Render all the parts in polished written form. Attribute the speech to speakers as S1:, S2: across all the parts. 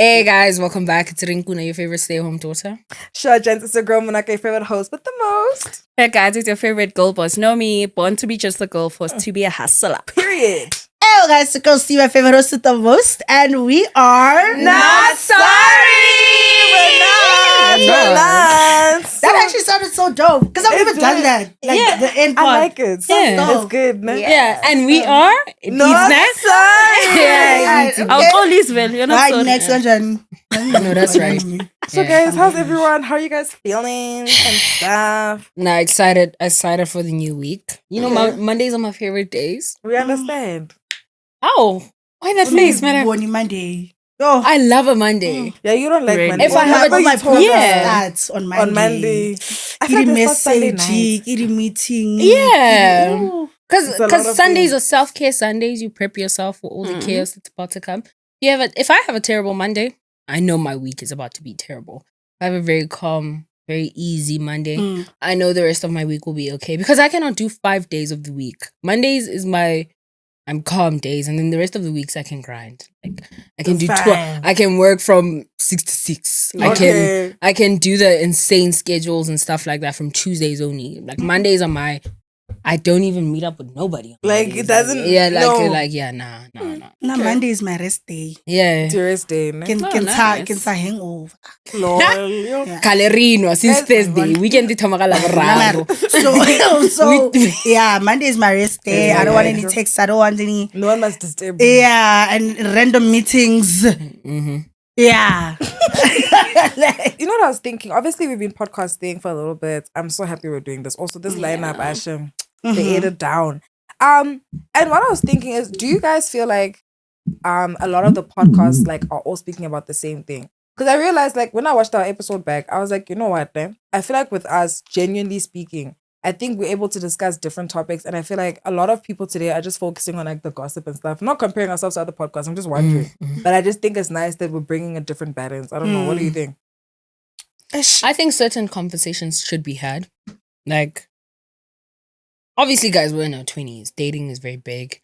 S1: Hey guys, welcome back. It's Rinkuna, your favorite stay-at-home daughter.
S2: Sure, gents, it's your girl Monaka, your favorite host with the most.
S3: Hey guys, it's your favorite girl boss. Know me, born to be just a girl, forced to be a hustler.
S2: Period.
S4: Hello guys, it's girl Steve, my favorite host with the most, and we are
S2: Not sorry! We're not!
S4: That actually sounded so dope because I've never done that. Like
S1: Yeah.
S4: the end
S2: I
S4: part.
S2: like it.
S1: Yeah.
S2: It's good, man.
S1: Yeah, and we are
S2: Not
S1: next.
S2: sorry!
S1: Yeah,
S4: Okay.
S3: I'll call Lisbeth. You're not
S4: Right,
S3: sorry.
S4: next one, Jen.
S1: No, that's right.
S2: So guys, how's everyone? How are you guys feeling and stuff?
S1: Nah, excited for the new week. You know,
S2: Okay.
S1: Mondays are my favorite days.
S2: We understand.
S1: Oh, why that face, man?
S4: Bonnie Monday. Oh,
S1: I love a Monday.
S2: Yeah, you don't like
S3: Really?
S2: Monday.
S1: If I have
S2: Whenever
S1: a-
S2: you
S4: my
S2: told
S4: program
S2: us
S1: Yeah.
S4: starts on Monday.
S2: on Monday. I feel
S4: Eating
S2: like that's Sunday
S4: message,
S2: night.
S4: eating meeting.
S1: Yeah.
S4: Ooh.
S2: It's a lot
S1: Because
S2: of
S1: Sundays
S2: things.
S1: are self-care Sundays. You prep yourself for all the chaos that's about to come. If I have a terrible Monday, I know my week is about to be terrible. If I have a very calm, very easy Monday,
S4: Mm.
S1: I know the rest of my week will be okay because I cannot do 5 days of the week. Mondays is I'm calm days, and then the rest of the weeks I can grind. Like I can
S2: It's
S1: do
S2: fine.
S1: I can work from 6 to 6.
S2: Okay.
S1: I can do the insane schedules and stuff like that from Tuesdays only. Like Mondays are I don't even meet up with nobody. on
S2: Like,
S1: Mondays.
S2: it doesn't-
S1: Nah.
S4: No,
S2: Okay.
S4: Monday is my rest day.
S1: Yeah.
S2: Thursday. ne?
S4: Can
S3: nice.
S4: sa hangover.
S2: Lol.
S4: Yeah.
S1: Kalerino since
S2: Guys,
S1: Thursday. Weekend di thoma ka Laboraro.
S4: So yeah, Monday is my rest day.
S2: Yeah,
S4: I don't want
S2: yeah.
S4: any texts. I don't want any
S2: No one must disturb you.
S4: yeah and random meetings.
S1: Mm-hmm.
S4: Yeah. Like,
S2: You know what I was thinking? Obviously, we've been podcasting for a little bit. I'm so happy we're doing this. Also, this lineup, Asham, they ate it down. And what I was thinking is, do you guys feel like a lot of the podcasts like are all speaking about the same thing? Because I realized like when I watched our episode back, I was like, you know what, man? I feel like with us, genuinely speaking, I think we're able to discuss different topics. And I feel like a lot of people today are just focusing on like the gossip and stuff. Not comparing ourselves to other podcasts. I'm just wondering. But I just think it's nice that we're bringing a different balance. I don't know. What do you think?
S1: I think certain conversations should be had. Like, obviously, guys, we're in our 20s. Dating is very big.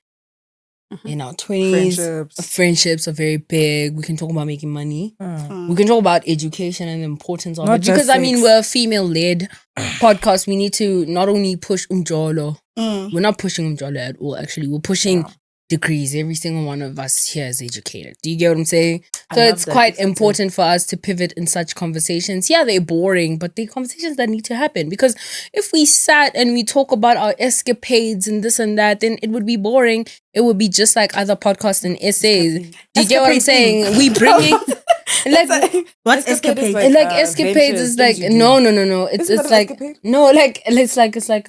S1: In our 20s, friendships are very big. We can talk about making money. We can talk about education and the importance of
S2: Not
S1: it. Because,
S2: just
S1: I mean,
S2: sex.
S1: we're a female-led podcast. We need to not only push umjolo. We're not pushing umjolo at all, actually. We're pushing degrees. Every single one of us here is educated. Do you get what I'm saying? So
S2: love
S1: it's
S2: that.
S1: quite
S2: It's okay.
S1: important for us to pivot in such conversations. Yeah, they're boring, but they're conversations that need to happen. Because if we sat and we talk about our escapades and this and that, then it would be boring. It would be just like other podcasts and essays. Do you get what I'm saying? We bringing like
S4: what's
S2: Escapade is
S4: escapade?
S1: like escapades
S2: ventures,
S1: is like
S2: things you do.
S1: no.
S2: Isn't
S1: It's
S2: that an
S1: like
S2: escapade?
S1: no, like it's like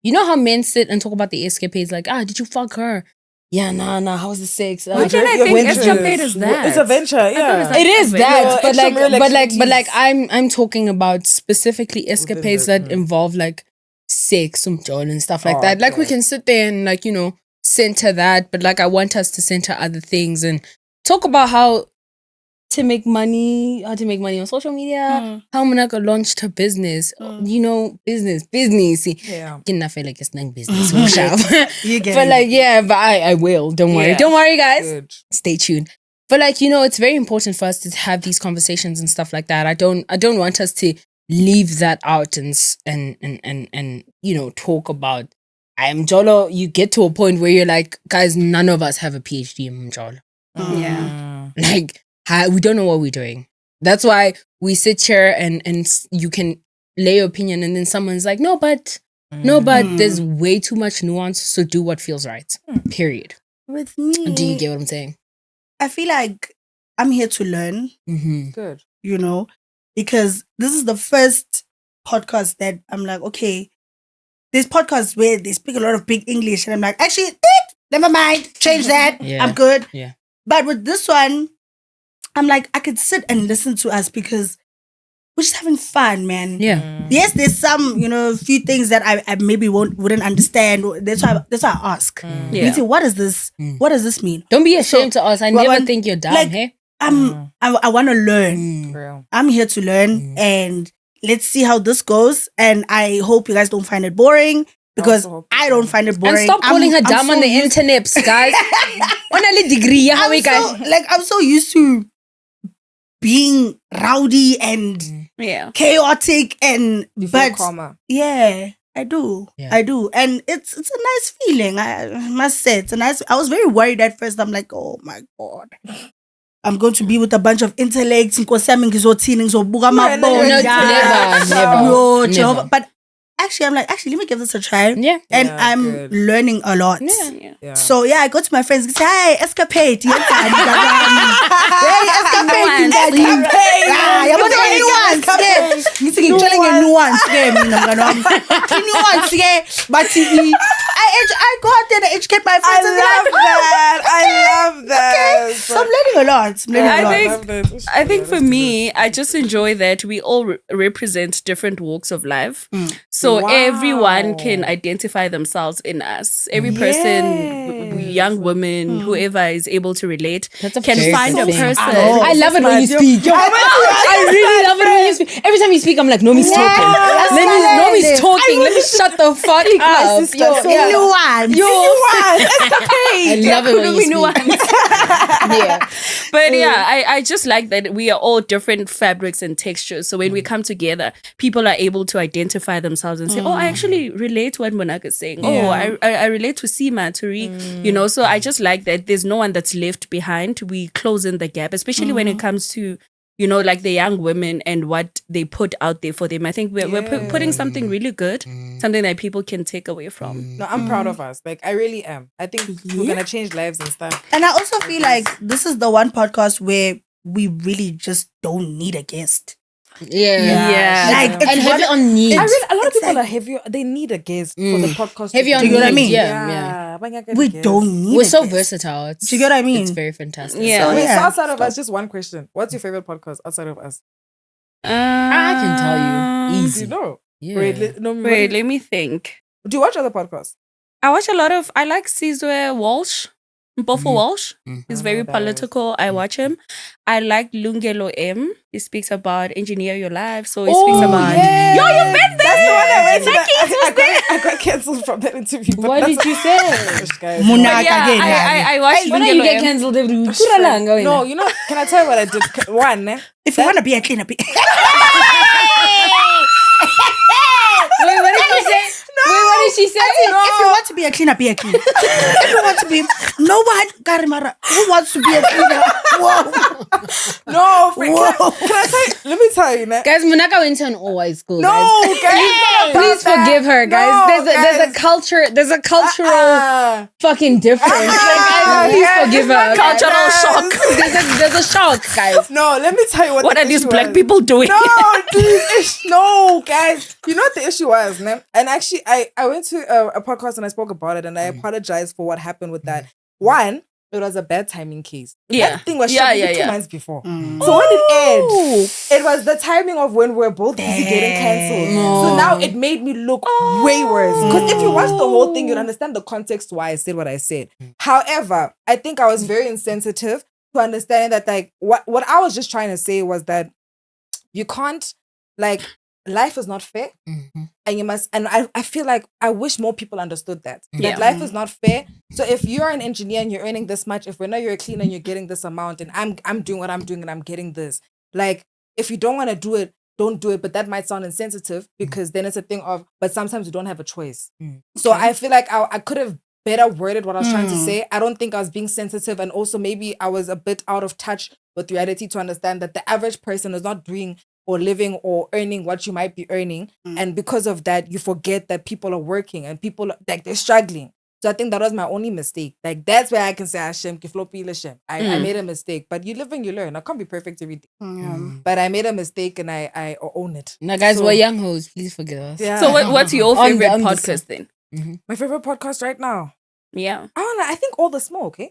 S1: you know how men sit and talk about the escapades like did you fuck her? Yeah, nah. How was the sex?
S3: Why did I
S2: Your
S3: think
S2: ventures.
S3: escapade is that?
S2: It's a venture, yeah.
S3: like-
S1: It is
S3: Your
S1: that, but
S2: extramural
S1: like I'm talking about specifically escapades
S2: the-
S1: that involve like sex, and stuff like
S2: Oh,
S1: that. Like we
S2: okay.
S1: can sit there and like center that, but like I want us to center other things and talk about how to make money on social media, how Monaco launched her business, business.
S2: Yeah.
S1: Didn't feel like it's not business, so sharp.
S4: You get
S1: But
S4: it.
S1: like but I will. Don't worry, guys.
S2: Good.
S1: Stay tuned. But like it's very important for us to have these conversations and stuff like that. I don't want us to leave that out and talk about I am Jolo. You get to a point where you're like, guys, none of us have a PhD in Jolo.
S3: Yeah.
S1: Like we don't know what we're doing. That's why we sit here and you can lay your opinion and then someone's like, no, but there's way too much nuance. So do what feels right. Period.
S4: With me,
S1: Do you get what I'm saying?
S4: I feel like I'm here to learn,
S1: Mm-hmm.
S2: Good.
S4: because this is the first podcast that I'm like, okay, there's podcasts where they speak a lot of big English and I'm like, actually, never mind, change that.
S1: Yeah.
S4: I'm good.
S1: Yeah.
S4: But with this one, I'm like, I could sit and listen to us because we're just having fun, man.
S1: Yeah.
S4: Yes, there's some, few things that I maybe wouldn't understand. That's why I ask.
S3: Yeah.
S4: Lindsay, what is this? What does this mean?
S1: Don't be ashamed to us. I
S4: well,
S1: never
S4: when-
S1: think you're dumb,
S4: like-
S1: hey?
S4: I want to learn.
S2: Real.
S4: I'm here to learn, and let's see how this goes. And I hope you guys don't find it boring because
S2: also hope
S4: I
S2: you
S4: don't
S2: don't.
S4: find it boring.
S1: And stop calling her
S4: I'm
S1: dumb on
S4: so
S1: the
S4: used-
S1: internet, guys. On a degree, how we guys.
S4: I'm so used to being rowdy and chaotic and
S2: You feel calmer.
S4: Yeah, I do.
S1: Yeah.
S4: I do. And it's a nice feeling. I must say it's a nice. I was very worried at first. I'm like, oh my God. I'm going to be with a bunch of intellects.
S1: No, never.
S4: Jehovah. But actually, I'm like, let me give this a try.
S1: Yeah.
S4: And I'm learning a lot.
S2: Yeah.
S4: So I go to my friends and say, hi, escapade. Hey, escapade. I go out there and educate my friends.
S2: I love that.
S4: So I'm learning a lot.
S3: I think for me, I just enjoy that we all represent different walks of life. So everyone can identify themselves in us. Every person, young women, whoever is able to relate, can find a person.
S1: I love it when you speak. I really love it when you speak. Every time you speak, I'm like, Nomi's talking. Nomi's talking. Let me shut the fuck up.
S4: I
S1: love it when you speak.
S3: But I just like that we are all different fabrics and textures. So when we come together, people are able to identify themselves and say, oh, I actually relate to what Monak is saying. Oh, I relate to Sima, Turi. So I just like that there's no one that's left behind. We close in the gap, especially when it comes to like the young women and what they put out there for them. I think we're putting something really good, something that people can take away from.
S2: No, I'm proud of us. Like, I really am. I think we're going to change lives and stuff.
S4: And I also feel like this is the one podcast where we really just don't need a guest.
S1: Yeah.
S4: Like,
S1: and heavy on needs.
S2: A lot of people are heavy. They need a guest for the podcast.
S1: Heavy on
S4: needs. You know what I mean?
S1: Yeah.
S4: We don't need
S1: We're so versatile.
S4: Do you get what I mean?
S1: It's very fantastic.
S3: Yeah.
S2: So outside of us, just one question. What's your favorite podcast outside of us?
S1: I can tell you. Easy.
S2: You know?
S1: Yeah.
S3: Wait, let me think.
S2: Do you watch other podcasts?
S3: I watch a lot of, I like Caesar Walsh. Mpofu Walsh. He's very political. I watch him. I like Lungelo M. He speaks about engineer your life. So he speaks about
S2: you've
S3: been there.
S2: That's the one I went to. I got cancelled from that interview.
S1: What did you say?
S4: Munak again.
S3: I watched
S1: When
S3: Lungelo
S1: you get
S3: M.
S1: cancelled every week.
S2: No, can I tell you what I did? One,
S4: if you want to be a cleaner,
S1: Wait, what did she say?
S2: No.
S1: Wait, what did she say?
S4: If you want to be a cleaner, be a cleaner. If you want to be no one, Garimara, who wants to be a cleaner? Whoa.
S2: No, can I tell you? Let me tell you,
S1: Guys, Munaka went to an all-white school.
S2: No,
S1: guys. Please forgive her, guys.
S2: No,
S1: there's a cultural fucking difference. Please forgive her.
S3: Cultural shock.
S1: There's a shock, guys.
S2: No, let me tell you
S3: what are these black people doing?
S2: No, no, guys. You know what the issue was, man? And actually, I went to a podcast and I spoke about it, and I apologized for what happened with that. One, it was a bad timing case.
S3: Yeah.
S2: That thing was shot 2 months before. So when it aired, it was the timing of when we were both busy getting cancelled. So now it made me look way worse. Because if you watch the whole thing, you'll understand the context why I said what I said. However, I think I was very insensitive to understanding that, like, what I was just trying to say was that you can't, like, life is not fair, and you must. And I feel like I wish more people understood that life is not fair. So if you're an engineer and you're earning this much, if you're a cleaner and you're getting this amount, and I'm doing what I'm doing and I'm getting this, like, if you don't want to do it, don't do it. But that might sound insensitive because then it's a thing of. But sometimes you don't have a choice. So I feel like I could have better worded what I was trying to say. I don't think I was being sensitive, and also maybe I was a bit out of touch with reality to understand that the average person is not doing or living or earning what you might be earning. And because of that, you forget that people are working and people, like, they're struggling. So I think that was my only mistake. Like, that's where I can say, Hashem, I made a mistake. But you live and you learn. I can't be perfect every day. But I made a mistake and I own it.
S1: Now, guys, we're young hoes. Please forgive us.
S2: Yeah.
S3: So what's your favorite podcast then?
S2: My favorite podcast right now?
S3: Yeah.
S2: I think All the Smoke, eh?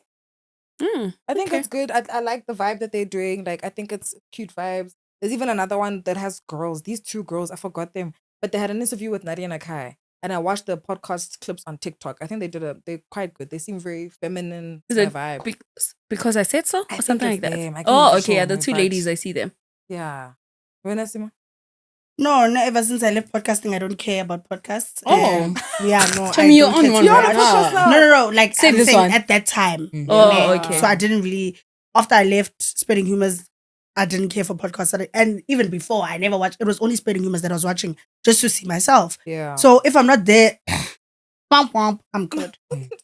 S2: I think
S3: okay.
S2: it's good. I like the vibe that they're doing. Like, I think it's cute vibes. There's even another one that has girls. These 2 girls, I forgot them. But they had an interview with Nadia Nakai. And I watched the podcast clips on TikTok. I think they're quite good. They seem very feminine.
S3: Is it
S2: vibe.
S3: Because I said so? Or something like that?
S2: Oh,
S3: okay. Yeah, the 2 ladies, I see them.
S2: Yeah. Venasima?
S4: No, ever since I left podcasting, I don't care about podcasts.
S1: Oh.
S4: Yeah, no.
S1: Tell me you're on one right
S2: now.
S4: No. Like,
S1: say
S4: I'm
S1: this
S4: saying
S1: one.
S4: at that time.
S3: Oh, okay.
S4: So I didn't really, after I left Spreading Humors, I didn't care for podcasts. And even before, I never watched. It was only Spreading Humors that I was watching just to see myself.
S2: Yeah.
S4: So if I'm not there, womp womp, I'm good.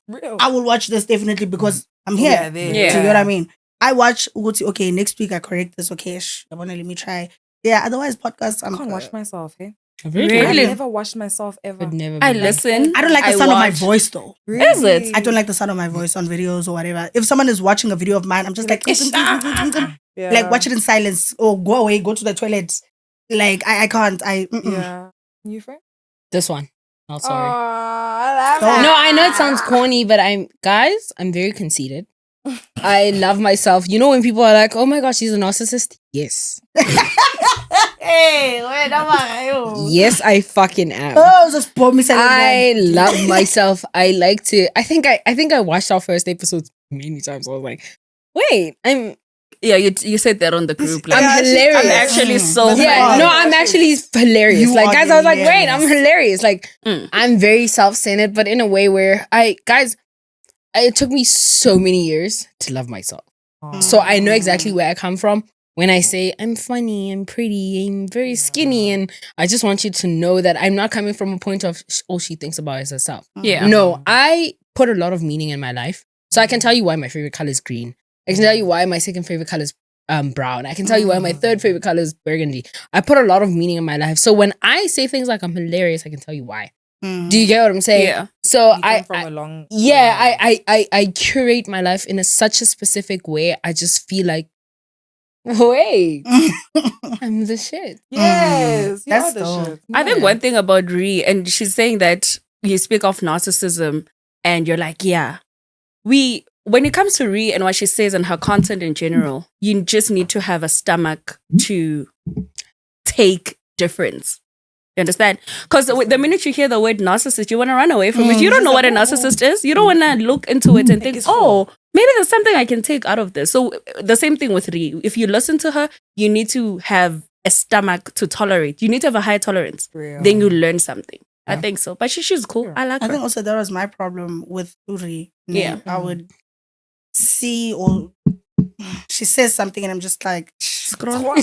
S2: Real.
S4: I will watch this definitely because I'm here.
S2: Yeah, there.
S4: Do you know what I mean? I watch Uguti, okay, next week I correct this. Okay, I want to let me try. Yeah, otherwise podcasts,
S2: I can't watch myself, eh?
S3: Really?
S2: I've never watched myself ever.
S1: Would never
S3: I
S1: be
S3: listen.
S4: I don't like the
S3: I
S4: sound of my
S3: watch.
S4: voice though.
S2: Really?
S3: Is it?
S4: I don't like the sound of my voice on videos or whatever. If someone is watching a video of mine, I'm just like,
S2: Yeah.
S4: like watch it in silence or go away, go to the toilet. Like I can't.
S2: Yeah. You friend?
S1: this one. Oh, sorry.
S2: I love
S4: Oh.
S1: No, I know it sounds corny, but I'm very conceited. I love myself. You know when people are like, "Oh my gosh, she's a narcissist." Yes,
S4: Hey, wait, I'm
S1: yes, I fucking am.
S4: Oh, just pour me silent.
S1: I love myself. I like to. I think I watched our first episode many times. I was like, wait,
S3: Yeah, you said that on the group. Like,
S1: I'm hilarious.
S3: I'm actually so
S1: yeah,
S3: funny.
S1: no, I'm actually hilarious.
S4: You
S1: Like,
S4: are
S1: guys, I was like, wait, I'm
S4: hilarious.
S1: hilarious. Like,
S3: Mm.
S1: I'm very self-centered, but in a way where it took me so many years to love myself. So I know exactly where I come from when I say I'm funny, I'm pretty, I'm very skinny, and I just want you to know that I'm not coming from a point of all she thinks about is herself.
S3: Yeah.
S1: No, I put a lot of meaning in my life. So I can tell you why my favorite color is green. I can tell you why my second favorite color is brown. I can tell you why my third favorite color is burgundy. I put a lot of meaning in my life. So when I say things like I'm hilarious, I can tell you why. Do you get what I'm saying?
S3: Yeah.
S1: So
S2: You came from a long.
S1: I curate my life in such a specific way. I just feel like, wait, I'm the shit.
S2: Yes, you
S4: That's
S2: are the
S4: dope.
S2: shit.
S3: I think one thing about Ree, and she's saying that you speak of narcissism, and you're like, yeah, when it comes to Ree and what she says and her content in general, you just need to have a stomach to take difference. You understand? Because the minute you hear the word narcissist, you want to run away from it. You don't know what a narcissist is. You don't want to look into it and think, oh, maybe there's something I can take out of this. So the same thing with Ree. If you listen to her, you need to have a stomach to tolerate. You need to have a high tolerance.
S2: Real.
S3: Then you learn something. I think so. But she's cool.
S2: Yeah.
S3: I like
S4: I
S3: her.
S4: think also that was my problem with Uri.
S3: Yeah.
S4: I would see or she says something and I'm just like,
S3: Scroll.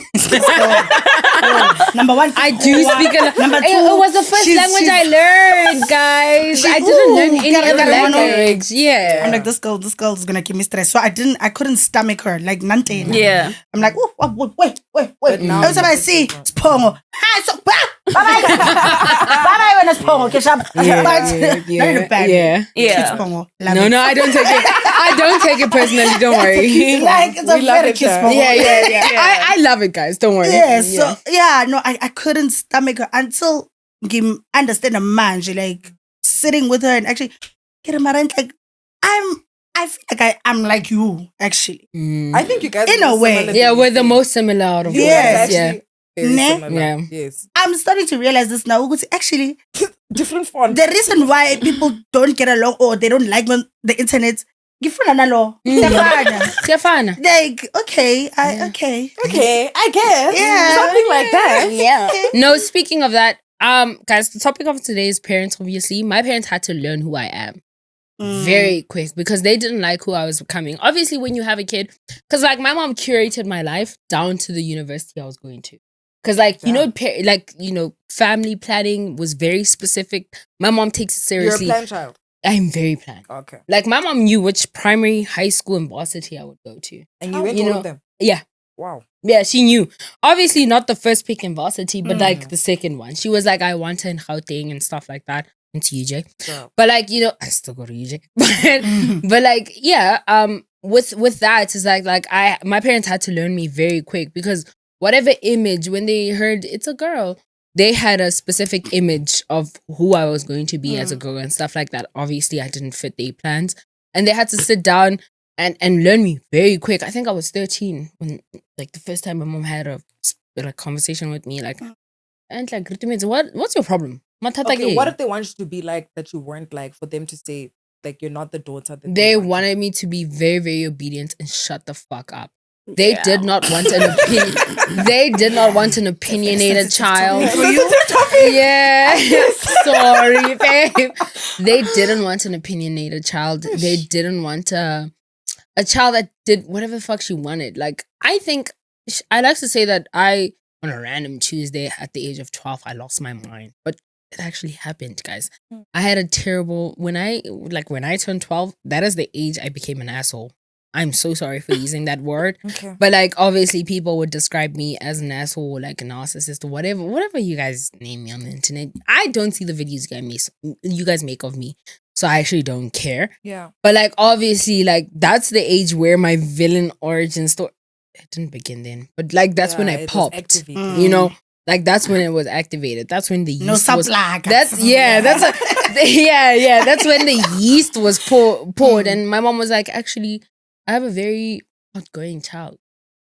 S4: number one,
S1: I do speak a
S4: Number two,
S1: it was the first language I learned, guys. I didn't learn any other language. Yeah.
S4: I'm like, this girl is gonna give me stress. So I couldn't stomach her like nante.
S3: Yeah.
S4: I'm like, oh, wait.
S2: But now
S4: Every time I
S2: it's
S4: see
S2: different.
S4: Spongo, hi, so bye when it's Spongo, catch up. Not in a bad way.
S3: Yeah.
S4: Cute Spongo.
S1: No, I don't take it. I don't take it personally. Don't worry.
S4: Like it's a
S2: We love
S4: very
S2: it,
S4: cute
S2: sir.
S4: Spongo.
S1: Yeah. I love it, guys. Don't worry.
S4: Yeah, so no, I couldn't stomach her until I understand a man. She like sitting with her and actually get a man like I feel like I'm like you actually.
S2: I think you guys
S4: In
S2: are
S4: a way.
S2: similar
S1: Yeah,
S2: than
S1: we're
S2: you
S1: the
S2: think.
S1: most similar out of all
S4: Yes.
S1: of us. Yeah.
S2: Actually, very
S4: Ne?
S2: similar.
S1: Yeah.
S2: Yes.
S4: I'm starting to realize this now. Because actually,
S2: Different font.
S4: the reason why people don't get along or they don't like the internet,
S1: Stefana.
S4: like okay, okay.
S2: Okay, I guess.
S4: Yeah.
S2: Something like that.
S1: Yeah. No, speaking of that, guys, the topic of today is parents, obviously. My parents had to learn who I am very quick because they didn't like who I was becoming. Obviously, when you have a kid, because like my mom curated my life down to the university I was going to. Because like, family planning was very specific. My mom takes it
S2: You're a
S1: seriously.
S2: plan child.
S1: I'm very planned.
S2: Okay.
S1: Like my mom knew which primary, high school, and varsity I would go to.
S2: And you went to
S1: you
S2: all
S1: know,
S2: of them.
S1: Yeah.
S2: Wow.
S1: Yeah, she knew. Obviously, not the first pick in varsity, but like the second one. She was like, I want her in Gauteng and stuff like that. Into UJ.
S2: Girl.
S1: But like, I still go to UJ. but like, yeah, with that, it's like my parents had to learn me very quick because whatever image, when they heard it's a girl, they had a specific image of who I was going to be as a girl and stuff like that. Obviously, I didn't fit their plans. And they had to sit down and learn me very quick. I think I was 13 when like the first time my mom had a conversation with me, like, and like, what's your problem?
S2: Okay, what if they want you to be like that you weren't like for them to say like you're not the daughter that
S1: They
S2: want you?
S1: wanted me to be very, very obedient and shut the fuck up. They did not want an opinion. They did not want an opinionated child. Yeah. Sorry, babe. They didn't want an opinionated child. They didn't want a child that did whatever the fuck she wanted. Like, I think I like to say that on a random Tuesday at the age of 12, I lost my mind. But it actually happened, guys. I had a terrible, when I turned 12, that is the age I became an asshole. I'm so sorry for using that word.
S2: Okay.
S1: But like, obviously people would describe me as an asshole, like a narcissist or whatever you guys name me on the internet. I don't see the videos you guys make of me. So I actually don't care.
S2: Yeah.
S1: But like, obviously, like, that's the age where my villain origin story, it didn't begin then. But like, that's when I popped, you know? Like, that's when it was activated. That's when the yeast was... That's when the yeast was poured. And my mom was like, actually, I have a very outgoing child.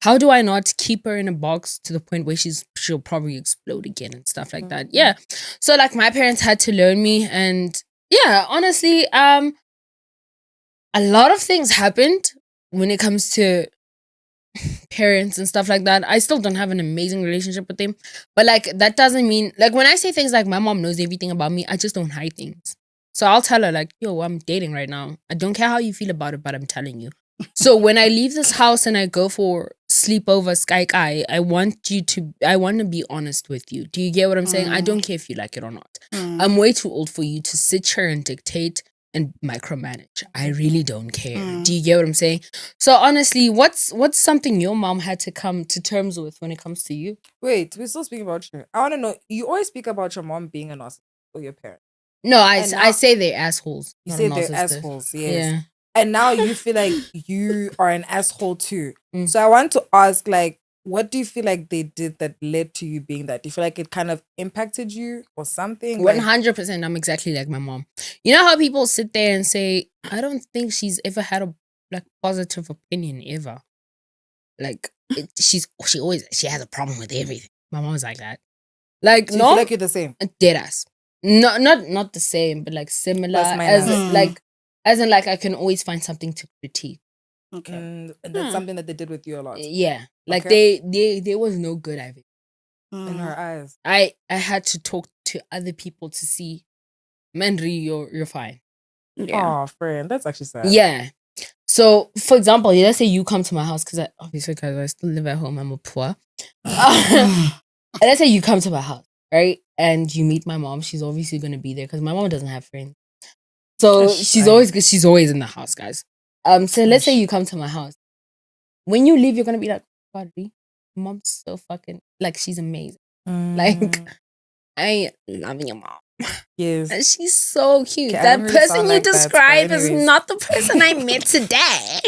S1: How do I not keep her in a box to the point where she'll probably explode again and stuff like that? Yeah. So like, my parents had to learn me. And yeah, honestly, a lot of things happened when it comes to parents and stuff like that. I still don't have an amazing relationship with them, but like, that doesn't mean, like, when I say things like my mom knows everything about me, I just don't hide things. So I'll tell her like, yo, I'm dating right now. I don't care how you feel about it, but I'm telling you. So when I leave this house and I go for sleepover sky guy, I want to be honest with you. Do you get what I'm saying? I don't care if you like it or not. I'm way too old for you to sit here and dictate and micromanage. I really don't care. Do you get what I'm saying? So honestly, what's something your mom had to come to terms with when it comes to you?
S2: Wait, we're still speaking about you. I want to know, you always speak about your mom being a narcissist or your parents.
S1: No, I say they're assholes.
S2: You say they're assholes, yes. Yeah. And now you feel like you are an asshole too. So I want to ask, like, what do you feel like they did that led to you being that? Do you feel like it kind of impacted you or something?
S1: 100%. I'm exactly like my mom. You know how people sit there and say, I don't think she's ever had a like positive opinion ever. Like, she has a problem with everything. My mom's like that. Like,
S2: so you feel like you're the same?
S1: Dead ass. No, not the same, but like similar. As in like, I can always find something to critique.
S2: Okay. And that's something that they did with you a lot.
S1: Yeah. Like, there was no good of it.
S2: In her eyes.
S1: I had to talk to other people to see, Manri, you're fine.
S2: Yeah. Oh, friend, that's actually sad.
S1: Yeah. So, for example, let's say you come to my house, because I still live at home, I'm a poor. Let's say you come to my house, right? And you meet my mom. She's obviously going to be there because my mom doesn't have friends. So she's always in the house, guys. So let's say you come to my house. When you leave, you're going to be like, God, mom's so fucking, like, she's amazing. Like, I love your mom.
S2: Yes.
S1: And she's so cute. That person you describe is not the person I met today.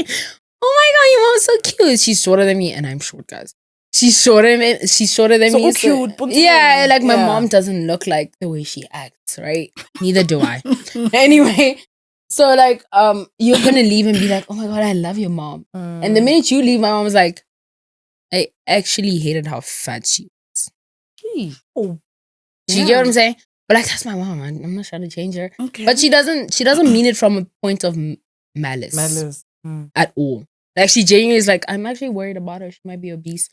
S1: Oh my God, your mom's so cute. She's shorter than me, and I'm short, guys. She's shorter than me. So
S2: cute.
S1: Yeah, like my mom doesn't look like the way she acts, right? Neither do I. Anyway, so like, you're gonna leave and be like, oh my God, I love your mom. And the minute you leave, my mom was like, I actually hated how fat she was.
S2: Oh,
S1: do you get what I'm saying? But like, that's my mom. I'm not trying to change her. Okay. But she doesn't mean it from a point of malice. At all. Like, she genuinely is like, I'm actually worried about her. She might be obese.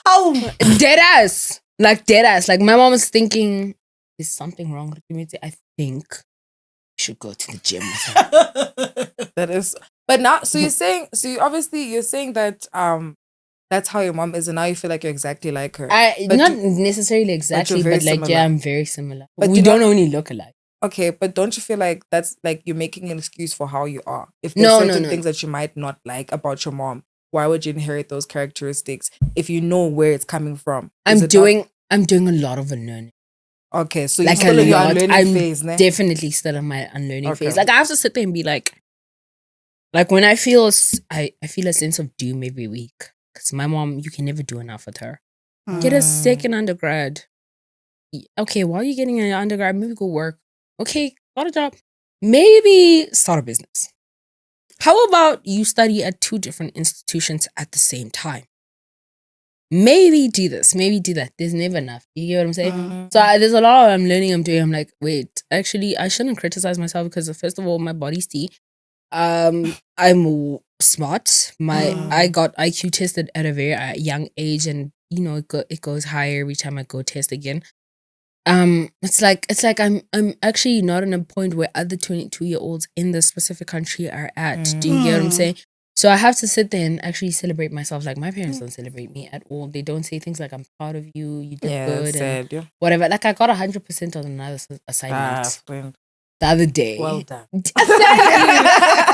S1: Oh, dead ass. Like, my mom is thinking, there's something wrong with me. I think you should go to the gym with her.
S2: That is, but now, so you're saying that that's how your mom is, and now you feel like you're exactly like her.
S1: Not necessarily exactly, but like,
S2: similar.
S1: Yeah, I'm very similar. But we don't only look alike.
S2: Okay, but don't you feel like that's like you're making an excuse for how you are? If there's certain things that you might not like about your mom, why would you inherit those characteristics if you know where it's coming from?
S1: I'm doing a lot of unlearning.
S2: Okay, so you're still in your unlearning phase,
S1: I'm definitely still in my unlearning phase. Like, I have to sit there and be like when I feel a sense of doom every week. Because my mom, you can never do enough with her. Get a second undergrad. Okay, while you're getting an undergrad, maybe go work. Okay, got a job. Maybe start a business. How about you study at 2 different institutions at the same time? Maybe do this, maybe do that. There's never enough. You get what I'm saying? So there's a lot I'm learning, I'm doing. I'm like, wait, actually, I shouldn't criticize myself because first of all, my body's tea. I'm smart. I got IQ tested at a very young age, and you know it goes higher every time I go test again. It's like I'm actually not in a point where other 22-year-olds in this specific country are at. Do you get what I'm saying? So I have to sit there and actually celebrate myself. Like my parents don't celebrate me at all. They don't say things like "I'm proud of you, you did good," and whatever. Like I got 100% on another assignment the other day.
S2: Well done.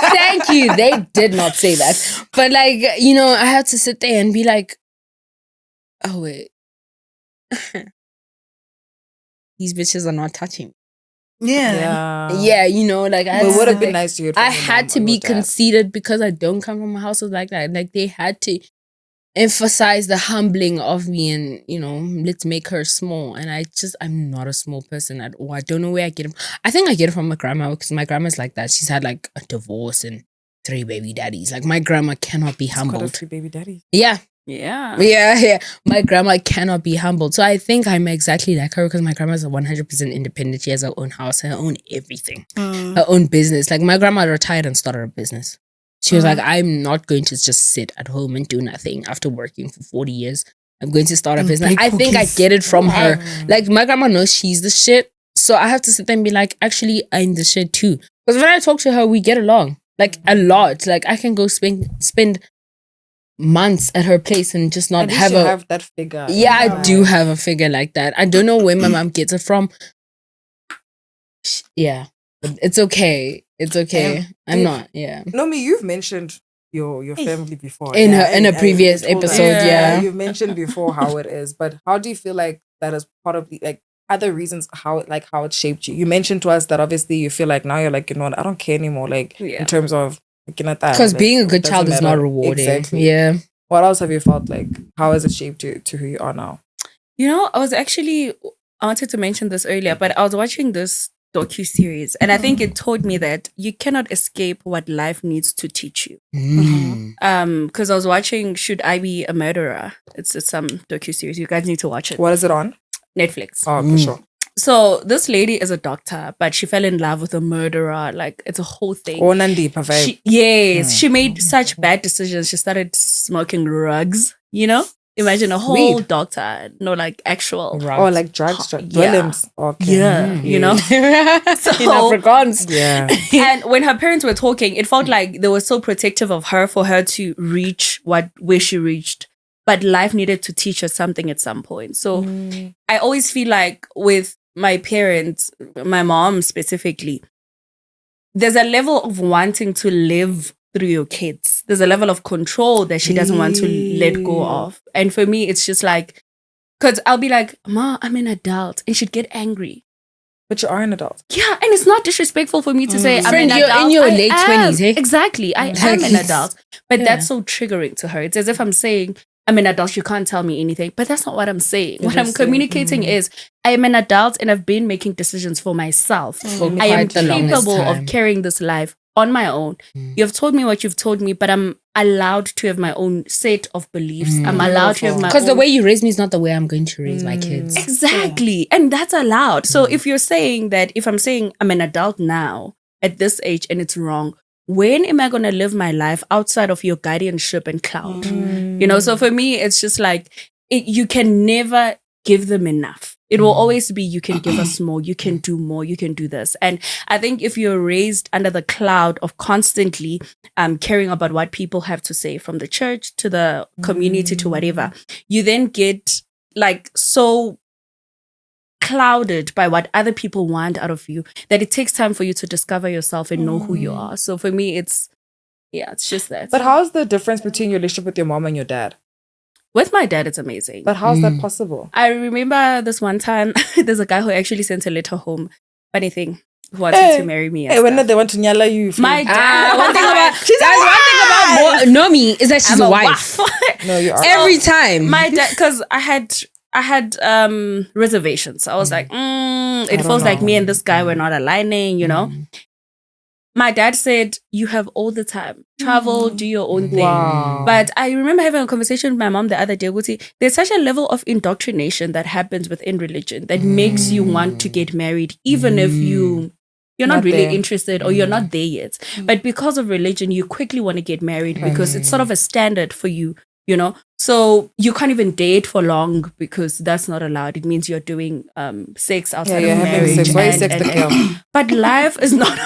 S1: Thank you. They did not say that, but like I have to sit there and be like, "Oh wait, these bitches are not touching me."
S4: Yeah.
S1: Yeah, like I
S2: it would have been nice to hear.
S1: I had to be conceited because I don't come from a household like that. Like they had to emphasize the humbling of me and let's make her small. And I'm not a small person at all. I don't know where I get it. I think I get it from my grandma because my grandma's like that. She's had like a divorce and 3 baby daddies. Like my grandma cannot be humbled.
S2: Quite a few baby daddies.
S1: Yeah.
S3: Yeah.
S1: My grandma cannot be humbled. So I think I'm exactly like her because my grandma's 100% independent. She has her own house, her own everything, her own business. Like my grandma retired and started a business. She was like, I'm not going to just sit at home and do nothing after working for 40 years. I'm going to start a business. I think I get it from her. Like my grandma knows she's the shit. So I have to sit there and be like, actually, I'm the shit too. Because when I talk to her, we get along. Like a lot. Like I can go spend months at her place and just not have
S2: that figure.
S1: Yeah, I do have a figure like that. I don't know where my mom gets it from. Yeah, but it's okay. It's okay. I'm not. Yeah.
S2: Nomi, you've mentioned your family before
S1: in a previous episode. Yeah,
S2: you've mentioned before how it is, but how do you feel like that is part of the other reasons how it shaped you? You mentioned to us that obviously you feel like now you're like, I don't care anymore. Like in terms of
S1: because being a good child is not rewarding. Exactly. Yeah.
S2: What else have you felt like? How has it shaped you to who you are now?
S3: I wanted to mention this earlier, but I was watching this docu-series and I think it taught me that you cannot escape what life needs to teach you. Because I was watching Should I Be a Murderer? It's some docu-series. You guys need to watch it.
S2: What is it on?
S3: Netflix.
S2: Oh, for sure.
S3: So this lady is a doctor, but she fell in love with a murderer. Like it's a whole thing.
S2: Oh, Nandi, perfect.
S3: She made such bad decisions. She started smoking drugs. Imagine a whole doctor, like actual
S2: drugs. Oh, like drugs, dwellings. Okay.
S3: Yeah,
S1: So, in Afrikaans.
S2: Yeah.
S3: And when her parents were talking, it felt like they were so protective of her for her to reach where she reached. But life needed to teach her something at some point. So I always feel like with my parents, my mom specifically, there's a level of wanting to live through your kids. There's a level of control that she doesn't want to let go of. And for me, it's just like, because I'll be like, Ma, I'm an adult. And she'd get angry.
S2: But you are an adult.
S3: Yeah, and it's not disrespectful for me to say, I'm
S1: Friend,
S3: an
S1: you're
S3: adult.
S1: in your late 20s, hey?
S3: Exactly. I am an adult. But that's so triggering to her. It's as if I'm saying, I'm an adult, you can't tell me anything. But that's not what I'm saying. What I'm communicating is, I am an adult and I've been making decisions for myself. I am capable of carrying this life on my own. You've told me what you've told me, but I'm allowed to have my own set of beliefs. I'm allowed to have my own.
S1: Because the way you raise me is not the way I'm going to raise my kids.
S3: Exactly. And that's allowed. So if you're saying that, if I'm saying I'm an adult now at this age and it's wrong, when am I going to live my life outside of your guardianship and cloud? So for me, it's just like, you can never give them enough. It will always be, you can give us more, you can do more, you can do this. And I think if you're raised under the cloud of constantly caring about what people have to say, from the church to the community to whatever, you then get like so clouded by what other people want out of you that it takes time for you to discover yourself and know who you are. So for me, it's just that.
S2: But how's the difference between your relationship with your mom and your dad?
S3: With my dad, it's amazing.
S2: But how's that possible?
S3: I remember this one time, there's a guy who actually sent a letter home. Funny thing, who wanted to marry me.
S2: When they want to nyala you.
S3: My dad.
S1: One thing about Nomi is that she's a wife.
S2: No, you are.
S1: Every time.
S3: My dad, because I had reservations. I was like, it feels like me and this guy were not aligning, My dad said, you have all the time. Travel, do your own thing.
S2: Wow.
S3: But I remember having a conversation with my mom the other day. There's such a level of indoctrination that happens within religion that makes you want to get married, even if you're not really interested or you're not there yet. But because of religion, you quickly want to get married because it's sort of a standard for you, So you can't even date for long because that's not allowed. It means you're doing sex outside of marriage.
S2: Sex. Why is sex the kill?
S3: But life is not...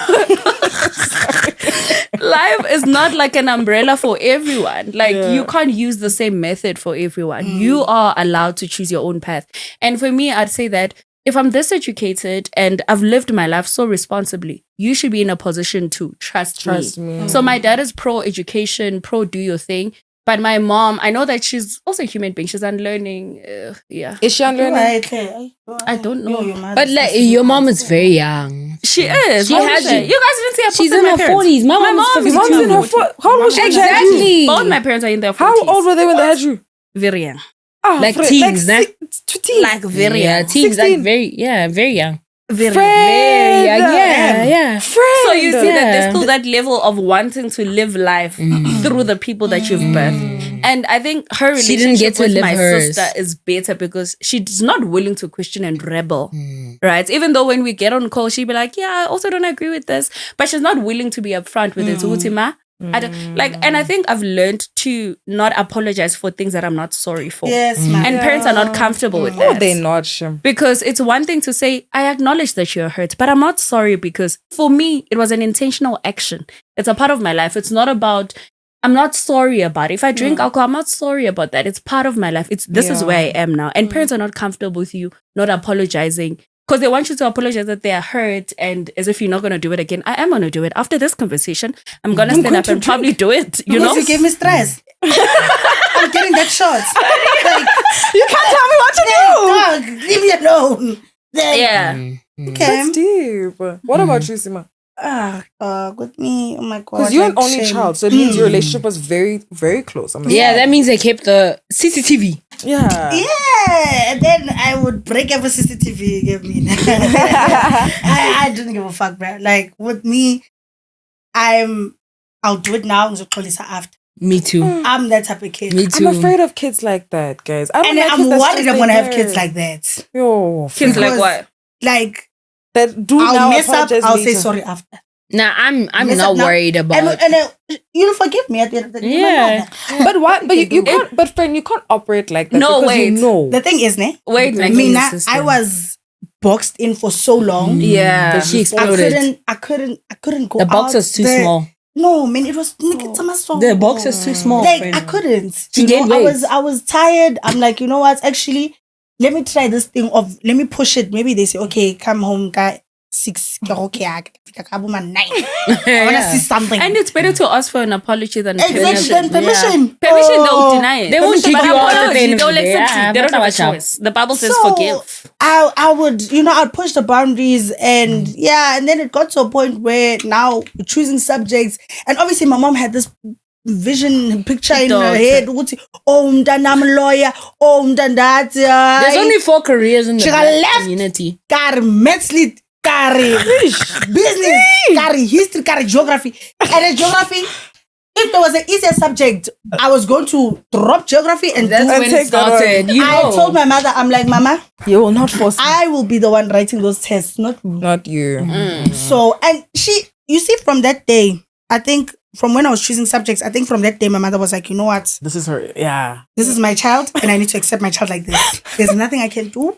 S3: life is not like an umbrella for everyone. Like you can't use the same method for everyone. You are allowed to choose your own path. And for me, I'd say that if I'm this educated and I've lived my life so responsibly, you should be in a position to trust me. So my dad is pro education, pro do your thing. But my mom, I know that she's also a human being. She's unlearning. Yeah.
S2: Is she unlearning?
S3: I don't know.
S1: But like, your mom is very young.
S3: She is.
S1: She has
S3: you. You guys didn't see her.
S1: She's in her 40s. My mom is
S2: Mom's in her 40s. How old was she?
S1: Exactly.
S3: Both my parents are in their 40s.
S2: How old were they when they had you?
S3: Very young.
S2: Oh,
S1: like teens,
S2: like teens.
S3: Like very
S1: yeah,
S3: young.
S1: teens,
S2: 16.
S1: like very young.
S3: Very
S2: Friend.
S1: Yeah.
S2: Friend.
S3: So you see that
S1: Yeah.
S3: there's still that level of wanting to live life through the people that you've birthed. And I think her
S1: She
S3: relationship
S1: didn't get to
S3: with
S1: live
S3: my
S1: hers.
S3: sister is better because she's not willing to question and rebel. Right? Even though when we get on call, she'd be like, yeah, I also don't agree with this. But she's not willing to be upfront with it. So, Utima, I don't like, and I think I've learned to not apologize for things that I'm not sorry for.
S4: Yes, man.
S3: And parents are not comfortable with
S2: Oh,
S3: that.
S2: they not sure.
S3: Because it's one thing to say, I acknowledge that you're hurt, but I'm not sorry because for me, it was an intentional action. It's a part of my life. It's not about, I'm not sorry about it. If I drink alcohol, I'm not sorry about that. It's part of my life. This is where I am now. And parents are not comfortable with you not apologizing because they want you to apologize that they are hurt and as if you're not going to do it again. I am going to do it. After this conversation, I'm going to stand up and probably do it. You know?
S4: You gave me stress. I'm getting that shot. Like,
S2: You can't tell me what to do.
S4: dog, leave me alone. Then,
S3: Yeah.
S4: Okay.
S2: That's deep. What about you, Sima?
S4: With me, oh my god.
S2: Because you're an
S4: like,
S2: only
S4: shame.
S2: child, so it means your relationship was very, very close.
S1: Yeah, that means they kept the CCTV.
S2: Yeah.
S4: Yeah, and then I would break every CCTV you gave me. I didn't give a fuck, bro. Like with me, I'll do it now. After.
S1: Me too.
S4: I'm that type of kid.
S1: Me too.
S2: I'm afraid of kids like that, guys. I don't
S4: And
S2: like
S4: I'm
S2: kids that's
S4: worried
S2: just
S4: I'm gonna have
S2: there.
S4: kids like that.
S2: Yo,
S3: Kids like
S4: Because-
S3: what?
S4: Like
S2: that do
S4: I'll
S2: now
S4: mess up.
S2: apologize
S4: I'll
S2: later.
S4: say sorry after.
S1: Nah, I'm
S4: Mess
S1: not
S4: up now.
S1: worried about.
S4: And you'll forgive me at the end of the day.
S1: Yeah.
S2: But what? But you can't. But friend, you can't operate like that.
S3: No,
S2: because
S3: wait.
S2: You know.
S4: The thing is, ne?
S3: Wait, like
S1: Me-
S4: Mina,
S1: system.
S4: I was boxed in for so long.
S3: yeah.
S1: She
S4: I
S1: exploded.
S4: couldn't go
S1: The box
S4: out
S1: was too
S4: there.
S1: small.
S4: No, man, it was so
S1: The box was too small.
S4: Like
S1: friend.
S4: I couldn't.
S1: She
S4: You
S1: gained
S4: know,
S1: weight.
S4: I was tired. I'm like, you know what? Actually, let me try this thing of let me push it. Maybe they say, okay, come home, guy. 6 okay, I want to see something.
S3: And it's better to ask for an apology than
S4: Exactly,
S3: permission.
S4: then permission.
S3: Permission,
S4: Oh.
S3: they'll deny it.
S1: They won't
S3: Permission,
S1: kick
S3: but
S1: you out at the
S3: apology,
S1: end of
S3: they'll
S1: the day.
S3: accept you.
S1: Yeah,
S3: They don't have a
S1: what's up?
S3: choice. The Bible says
S4: So,
S3: forgive.
S4: I would, I'd push the boundaries and and then it got to a point where now choosing subjects and obviously my mom had this vision picture in her
S3: Daughter.
S4: head. Oh, I'm a lawyer. Oh,
S1: There's only 4 careers in the
S4: She got
S1: black
S4: left.
S1: community.
S4: Kari Metzlit, Kari business, Kari history, Kari geography. And in geography, if there was an easier subject, I was going to drop geography and
S1: That's
S4: do
S1: when
S2: take
S1: it
S2: that one.
S1: started. You
S4: I
S1: know.
S4: told my mother, I'm like, Mama,
S2: You will not force me.
S4: I will be the one writing those tests, not you.
S2: Not you.
S4: So, and you see, from that day, I think from when I was choosing subjects, I think from that day, my mother was like, you know what?
S2: This is her. Yeah.
S4: This is my child, and I need to accept my child like this. There's nothing I can do.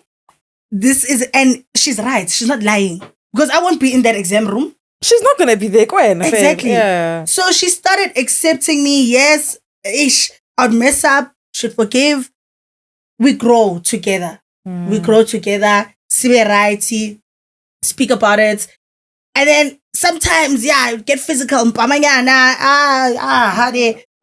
S4: And she's right. She's not lying. Because I won't be in that exam room.
S2: She's not gonna be there, Gwen.
S4: Exactly.
S2: Yeah.
S4: So she started accepting me. Yes, I'd mess up, should forgive. We grow together. We grow together, see variety, speak about it. And then sometimes, I get physical. Honey,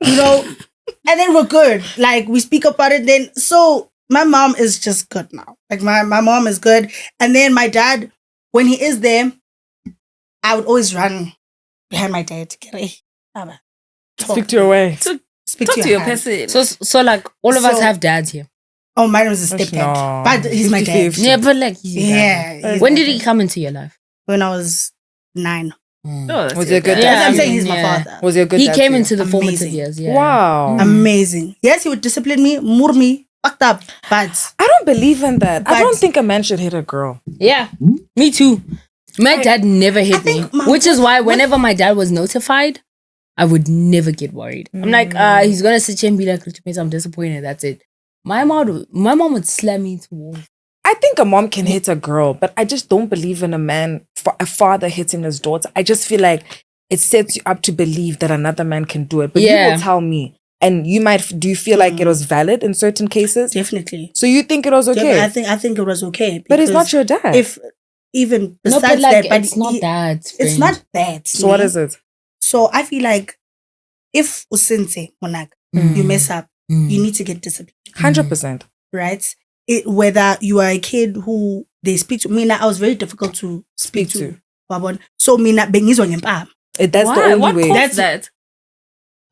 S4: and then we're good. Like, we speak about it then. So my mom is just good now. Like, my mom is good. And then my dad, when he is there, I would always run behind my dad to get
S2: Speak to your way.
S4: Speak
S3: Talk to your
S4: hand.
S3: person.
S1: So like all of us
S4: So-
S1: have dads here.
S4: Oh, mine was a stepdad.
S2: No.
S4: But he's my dad.
S2: 50-50.
S1: Yeah, but like he's your dad.
S4: Yeah. he's
S1: When
S4: my
S1: did he
S4: dad.
S1: come into your life?
S4: When I was 9.
S3: Oh, that's
S2: Was he a good
S3: it.
S2: dad?
S4: That's what I'm
S1: I
S4: saying.
S1: mean,
S4: He's my
S1: yeah.
S4: father.
S2: Was he a good
S1: He
S2: dad
S1: came
S2: to you?
S1: into the formative
S4: Amazing.
S1: years. Yeah.
S2: Wow.
S4: Amazing. Yes, he would discipline me, moor me, fucked up. But
S2: I don't believe in that. I
S4: But-
S2: don't think a man should hit a girl.
S1: Yeah. Me too. My dad never
S4: I
S1: hit me,
S4: think my-
S1: which is why whenever my dad was notified, I would never get worried. I'm like, he's gonna sit here and be like, I'm disappointed. That's it. My mom would slam me to walls.
S2: I think a mom can hit a girl, but I just don't believe in a man, a father hitting his daughter. I just feel like it sets you up to believe that another man can do it. But you will tell me. And you might, do you feel like it was valid in certain cases?
S4: Definitely.
S2: So you think it was okay?
S4: I think it was okay.
S2: But it's not your dad.
S4: If even besides
S1: but like,
S4: that, but
S1: it's not that.
S4: It's not that.
S2: So what is it?
S4: So I feel like if usense monak, you mess up, you need to get disciplined.
S2: 100%.
S4: Right? Whether you are a kid who they speak to. Mina, I was very difficult to speak to. So mina bengizwa ngempama.
S2: That's the only
S3: what
S2: way.
S3: That's that.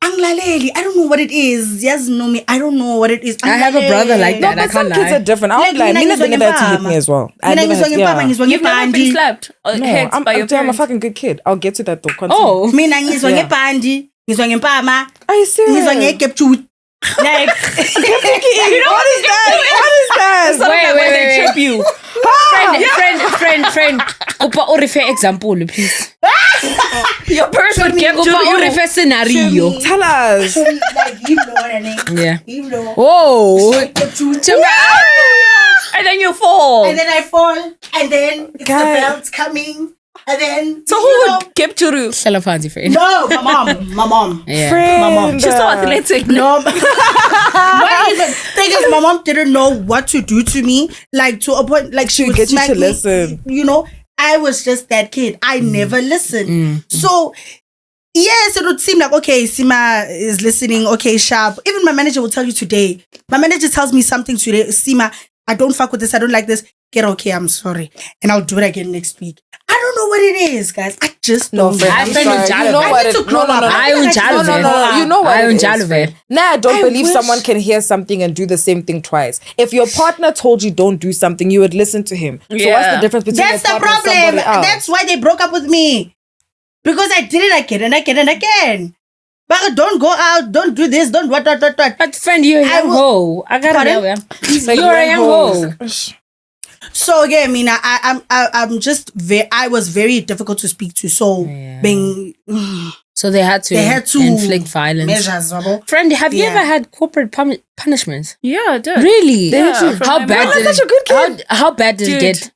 S4: Anglaleli, I don't know what it is. Yes, no me. I don't know what it is.
S1: I have a brother like that.
S2: No, but some kids are different. I would like Mina didn't that to hit me as well.
S3: You've never been slapped or hit by your parents.
S2: I'm a fucking good kid. I'll get to that though. Continue.
S1: Oh,
S4: mina ngizwa ngepandi, ngizwa ngempama.
S2: Are you serious?
S4: Ngizwa ngekepchuti. Like,
S2: what is that?
S1: Wait.
S3: They trip you.
S1: Friend. Upa urife example, please.
S3: Your person kept
S1: Upa urife scenario.
S2: Tell us.
S4: like, you know what I mean?
S1: Yeah.
S4: You know.
S1: Whoa.
S3: And then you fall.
S4: And then I fall. And then it's the belt's coming. And then
S3: so who would keep you?
S1: Shalafanzi friend.
S4: No, my mom.
S1: Yeah.
S2: Friend.
S4: My mom.
S3: She's so athletic.
S4: No. What even? Thing is, my mom didn't know what to do to me. Like to a point, like she would
S2: get you
S4: smack
S2: to
S4: me.
S2: listen.
S4: You know, I was just that kid. I never listened. So yes, it would seem like, okay, Sima is listening. Okay, sharp. Even my manager will tell you today. My manager tells me something today. Sima, I don't fuck with this. I don't like this. Get okay, I'm sorry. And I'll do it again next week. I don't know what it is, guys. I just don't know.
S2: I'm sorry. You know what it is? No. You know what it is. Nah, I don't believe someone can hear something and do the same thing twice. If your partner told you don't do something, you would listen to him. So what's the difference between
S4: That's
S2: your
S4: the
S2: partner and somebody
S4: problem.
S2: else?
S4: That's why they broke up with me. Because I did it again and again and again. But don't go out, don't do this, don't what.
S1: But friend, you're a young hoe. I gotta know, yeah. You're a young hoe.
S4: So again, I mean, I'm just I was very difficult to speak to. So being
S1: so they had to inflict violence.
S4: Measures,
S1: friend, have you ever had corporate punishments?
S3: Yeah, I did.
S1: Really?
S3: Yeah,
S1: how bad did it? How bad did it get?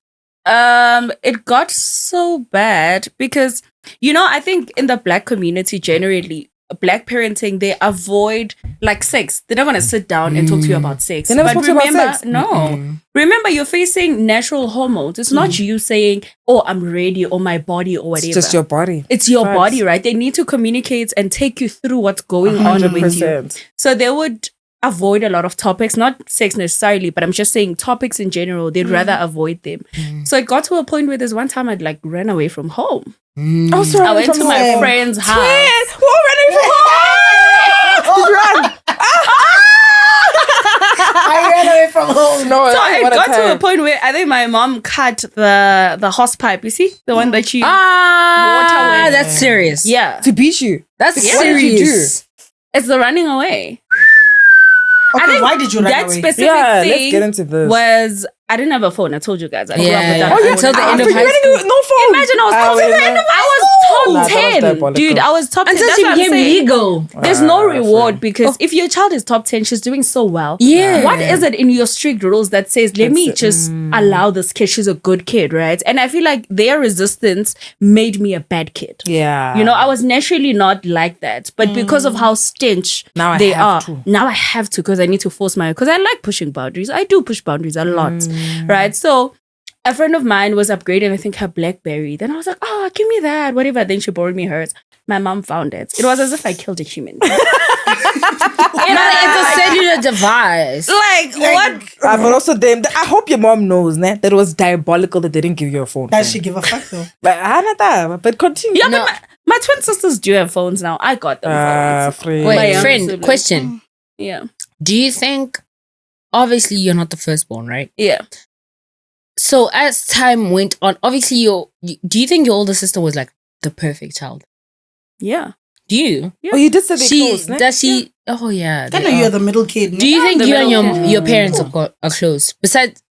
S3: It got so bad because I think in the Black community generally, Black parenting, they avoid like sex. They're not gonna sit down and talk to you about sex.
S2: They never talk about sex.
S3: No. Remember, you're facing natural hormones. It's not you saying, "Oh, I'm ready," or "my body," or whatever.
S2: It's just your body.
S3: It's your body, right? They need to communicate and take you through what's going on with you. So they would avoid a lot of topics, not sex necessarily, but I'm just saying topics in general. They'd rather avoid them. So it got to a point where there's one time I'd like ran away from home. I went to my friend's house.
S2: Who ran away from home? Did you run?
S4: I ran away from home.
S2: No,
S3: so it got to a point where I think my mom cut the hose pipe. You see the one that you water with.
S1: That's serious.
S3: Yeah,
S2: to beat you.
S1: That's
S2: serious. What did you do?
S3: It's the running away.
S4: Okay,
S3: I think
S4: why did you run
S3: that
S4: away?
S3: specific
S2: let's
S3: thing
S2: get into this.
S3: was I didn't have a phone. I told you guys. I grew up without
S1: Oh, until the end of high school.
S2: No phone.
S3: Imagine I was top 10. Dude, I was top 10.
S1: Until she became legal.
S3: There's no reward because if your child is top 10, she's doing so well.
S1: Yeah.
S3: What is it in your strict rules that says, let me just allow this kid? She's a good kid, right? And I feel like their resistance made me a bad kid.
S2: Yeah.
S3: I was naturally not like that. But because of how stench
S2: now I
S3: have to because I need to force because I like pushing boundaries. I do push boundaries a lot, right? So a friend of mine was upgrading, I think, her BlackBerry. Then I was like, oh, give me that, whatever. Then she borrowed me hers. My mom found it. It was as if I killed a human.
S1: It's a cellular device.
S3: What?
S2: But also, I hope your mom knows that it was diabolical that they didn't give you a phone.
S4: Does she give a fuck though?
S2: But continue.
S3: Yeah, but my twin sisters do have phones now. I got them phones.
S1: Wait, friend, question.
S3: Yeah.
S1: Do you think, obviously you're not the firstborn, right?
S3: Yeah.
S1: So as time went on, obviously do you think your older sister was like the perfect child?
S3: Yeah.
S1: Do you?
S3: Yeah.
S2: Oh, you did say they close, ne?
S1: Does she? Oh yeah.
S4: I know you're the middle kid.
S1: Do you think you and your parents are close? Besides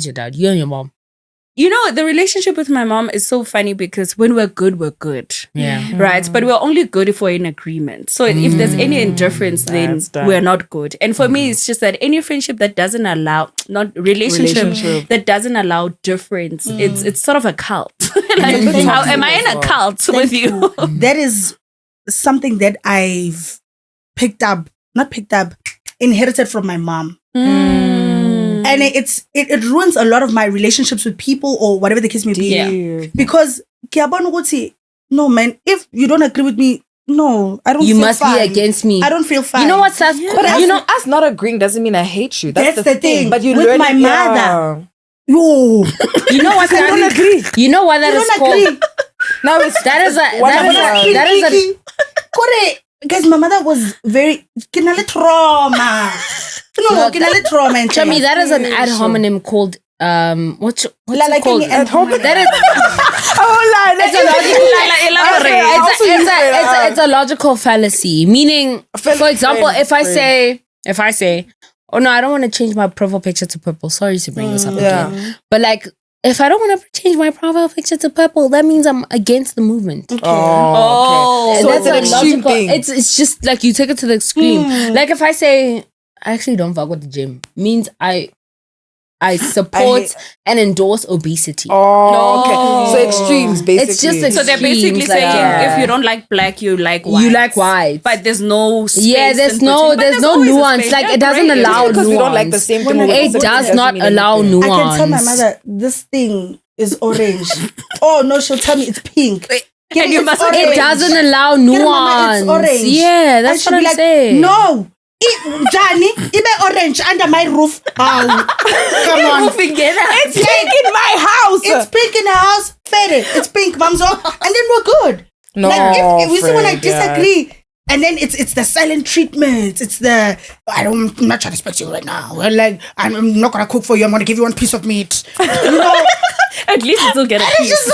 S1: your dad, you and your mom.
S3: you know, the relationship with my mom is so funny because when we're good, we're good.
S1: Yeah.
S3: Right. But we're only good if we're in agreement. So if there's any indifference, then we're not good. And for me, it's just that any friendship that doesn't allow, not relationship that doesn't allow difference, it's sort of a cult. Like, how am I in a cult with you?
S4: That is something that I've inherited from my mom. And it ruins a lot of my relationships with people or whatever the case may be.
S3: Yeah.
S4: Because no man, if you don't agree with me, no, I don't.
S1: You
S4: feel
S1: must
S4: fine.
S1: be against me.
S4: I don't feel fine.
S1: You know what, Sas?
S2: But us not agreeing doesn't mean I hate you. That's the thing. But you
S4: with
S2: learn
S4: my mother. Yo,
S1: You know what?
S4: I don't agree.
S1: You know what that
S4: You
S1: is
S4: don't
S1: called?
S4: agree.
S2: Now it's
S1: That is a
S4: Correct. Guys, my mother was very kinale trauma. No, kinale trauma. And
S1: Chami, that is an ad hominem called what's it called?
S4: Ad hominem.
S1: That is it's a logical fallacy. Meaning, for example, if I say, oh no, I don't want to change my profile picture to purple. Sorry to bring this up again. But like, if I don't want to change my profile picture to purple, that means I'm against the movement.
S2: Okay. So
S1: that's
S2: it's an
S1: a
S2: extreme
S1: logical
S2: thing.
S1: It's just like you take it to the extreme. Like if I say I actually don't fuck with the gym, means I support and endorse obesity.
S2: Okay. So extremes, basically.
S1: It's just
S3: So they're basically
S1: extremes,
S3: saying if you don't like black, you like white.
S1: you like white.
S3: But there's no space.
S1: Yeah, there's
S3: in
S1: no
S3: between. But
S1: there's no
S3: always a
S1: nuance.
S3: space.
S1: Like
S3: Yeah,
S1: it doesn't
S3: great.
S1: allow
S2: because
S1: nuance.
S2: we don't like the same thing.
S1: It does not allow
S2: anything.
S1: nuance.
S4: I can tell my mother this thing is orange. Oh no, she'll tell me it's pink.
S3: And you must.
S1: It doesn't allow
S4: Mama,
S1: nuance.
S4: it's orange.
S1: Yeah, that's
S4: And
S1: what
S4: she'll
S1: I'm
S4: be
S1: saying.
S4: No. Johnny, ibe orange under my roof. Come on.
S2: It's pink in my house.
S4: It's pink in the house. Fede. It's pink, Mamzo. And then we're good.
S2: No,
S4: like if we see when I
S2: Fred, yeah.
S4: disagree. And then it's the silent treatment. It's the I'm not trying to respect you right now. Well, like I'm not gonna cook for you. I'm gonna give you one piece of meat. You know.
S3: At least you'll get a
S4: It's
S3: piece.
S4: just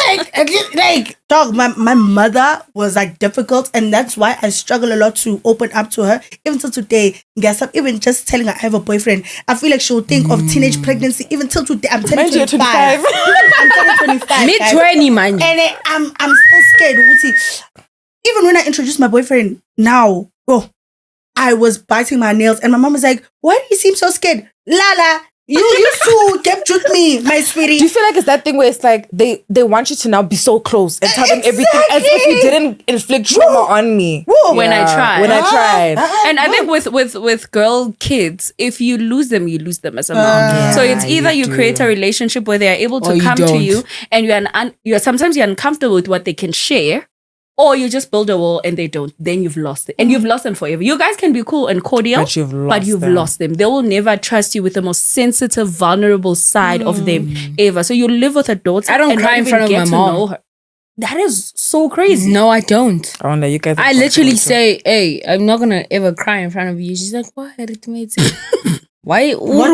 S4: like dog. My mother was like difficult, and that's why I struggle a lot to open up to her. Even till today, guess I'm even just telling her I have a boyfriend. I feel like she'll think of teenage pregnancy. Even till today, I'm turning 25. I'm turning 25.
S1: Mid 20, man.
S4: And I'm still scared. Wuti. Even when I introduced my boyfriend now, I was biting my nails, and my mom was like, "Why do you seem so scared, Lala? You used to get with me, my sweetie."
S2: Do you feel like it's that thing where it's like they want you to now be so close and tell them everything as if you didn't inflict trauma on me?
S3: When I tried.
S2: When I tried.
S3: And I think with girl kids, if you lose them as a mom. So it's either you create a relationship where they are able to come to you and you're sometimes you're uncomfortable with what they can share. Or you just build a wall and they don't. Then you've lost it. And you've lost them forever. You guys can be cool and cordial, but you've lost them. They will never trust you with the most sensitive, vulnerable side of them ever. So you live with a daughter.
S1: I don't cry in front of my mom.
S3: That is so crazy.
S1: No, I don't.
S2: I wonder, you guys.
S1: I literally say, "Hey, I'm not gonna ever cry in front of you." She's like, "What? It made sense." Why? Why?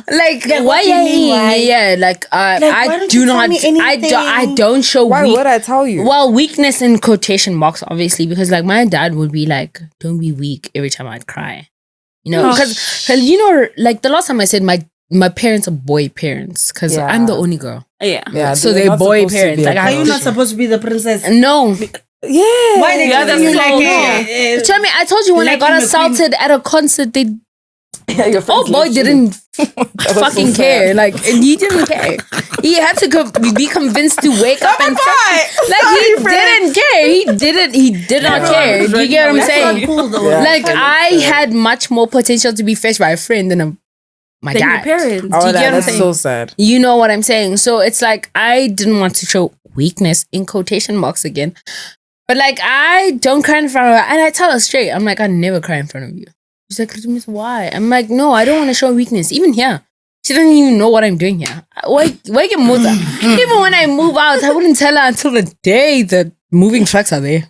S1: Like why? Yeah, like I do not. I don't show.
S2: Why would I tell you?
S1: Well, weakness in quotation marks, obviously, because like my dad would be like, "Don't be weak." Every time I'd cry, you know, because you know, like the last time I said my parents are boy parents because I'm the only girl.
S3: Yeah.
S1: So they're boy parents. Like,
S4: are you not supposed to be the princess?
S1: No.
S2: Yeah.
S4: Why they
S3: that's
S4: you
S3: so
S4: like
S3: weird.
S1: Tell me, I told you when I got assaulted at a concert, they boy didn't fucking care. Like, and he didn't care. He had to be convinced to wake up and he didn't care. He did not care. Do you get what I'm saying?
S4: Cool, though.
S1: Like, I had much more potential to be fetched by a friend than my dad.
S3: Your parents.
S1: Do you get what I'm saying?
S2: So sad.
S1: You know what I'm saying? So it's like I didn't want to show weakness in quotation marks again. But like I don't cry in front of her. And I tell her straight, I'm like, I never cry in front of you. She's like, why? I'm like, no, I don't want to show weakness. Even here. She doesn't even know what I'm doing here. Why get moved? Even when I move out, I wouldn't tell her until the day the moving trucks are there.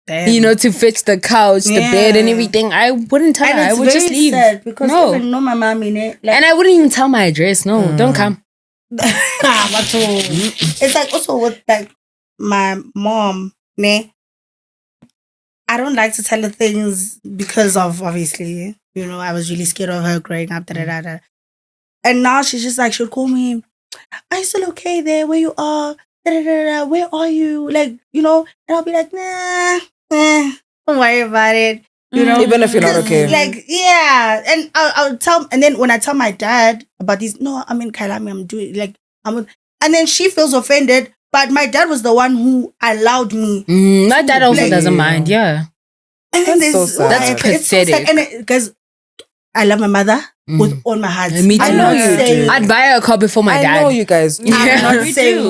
S4: Damn.
S1: You know, to fix the couch, the bed and everything. I wouldn't tell her. I would just leave.
S4: Sad because even know my mom in it. Like,
S1: and I wouldn't even tell my address. No, don't come.
S4: It's like also with like my mom, ne? I don't like to tell her things because of obviously, you know, I was really scared of her growing up. And now she's just like, she'll call me, are you still okay there where you are? Da, da, da, da. Where are you? Like, you know, and I'll be like, nah, don't worry about it. You know,
S2: even if you're not okay.
S4: Like, yeah. And I'll tell, and then when I tell my dad about these, no, I'm in Kailami, I'm doing, like, and then she feels offended, but my dad was the one who allowed me.
S1: My dad also doesn't mind, yeah.
S4: And then
S1: that's pathetic.
S4: Because I love my mother with all my heart.
S1: Me too.
S2: I know you do.
S1: I'd buy her a car before my dad.
S2: I know you guys.
S4: I'm not saying,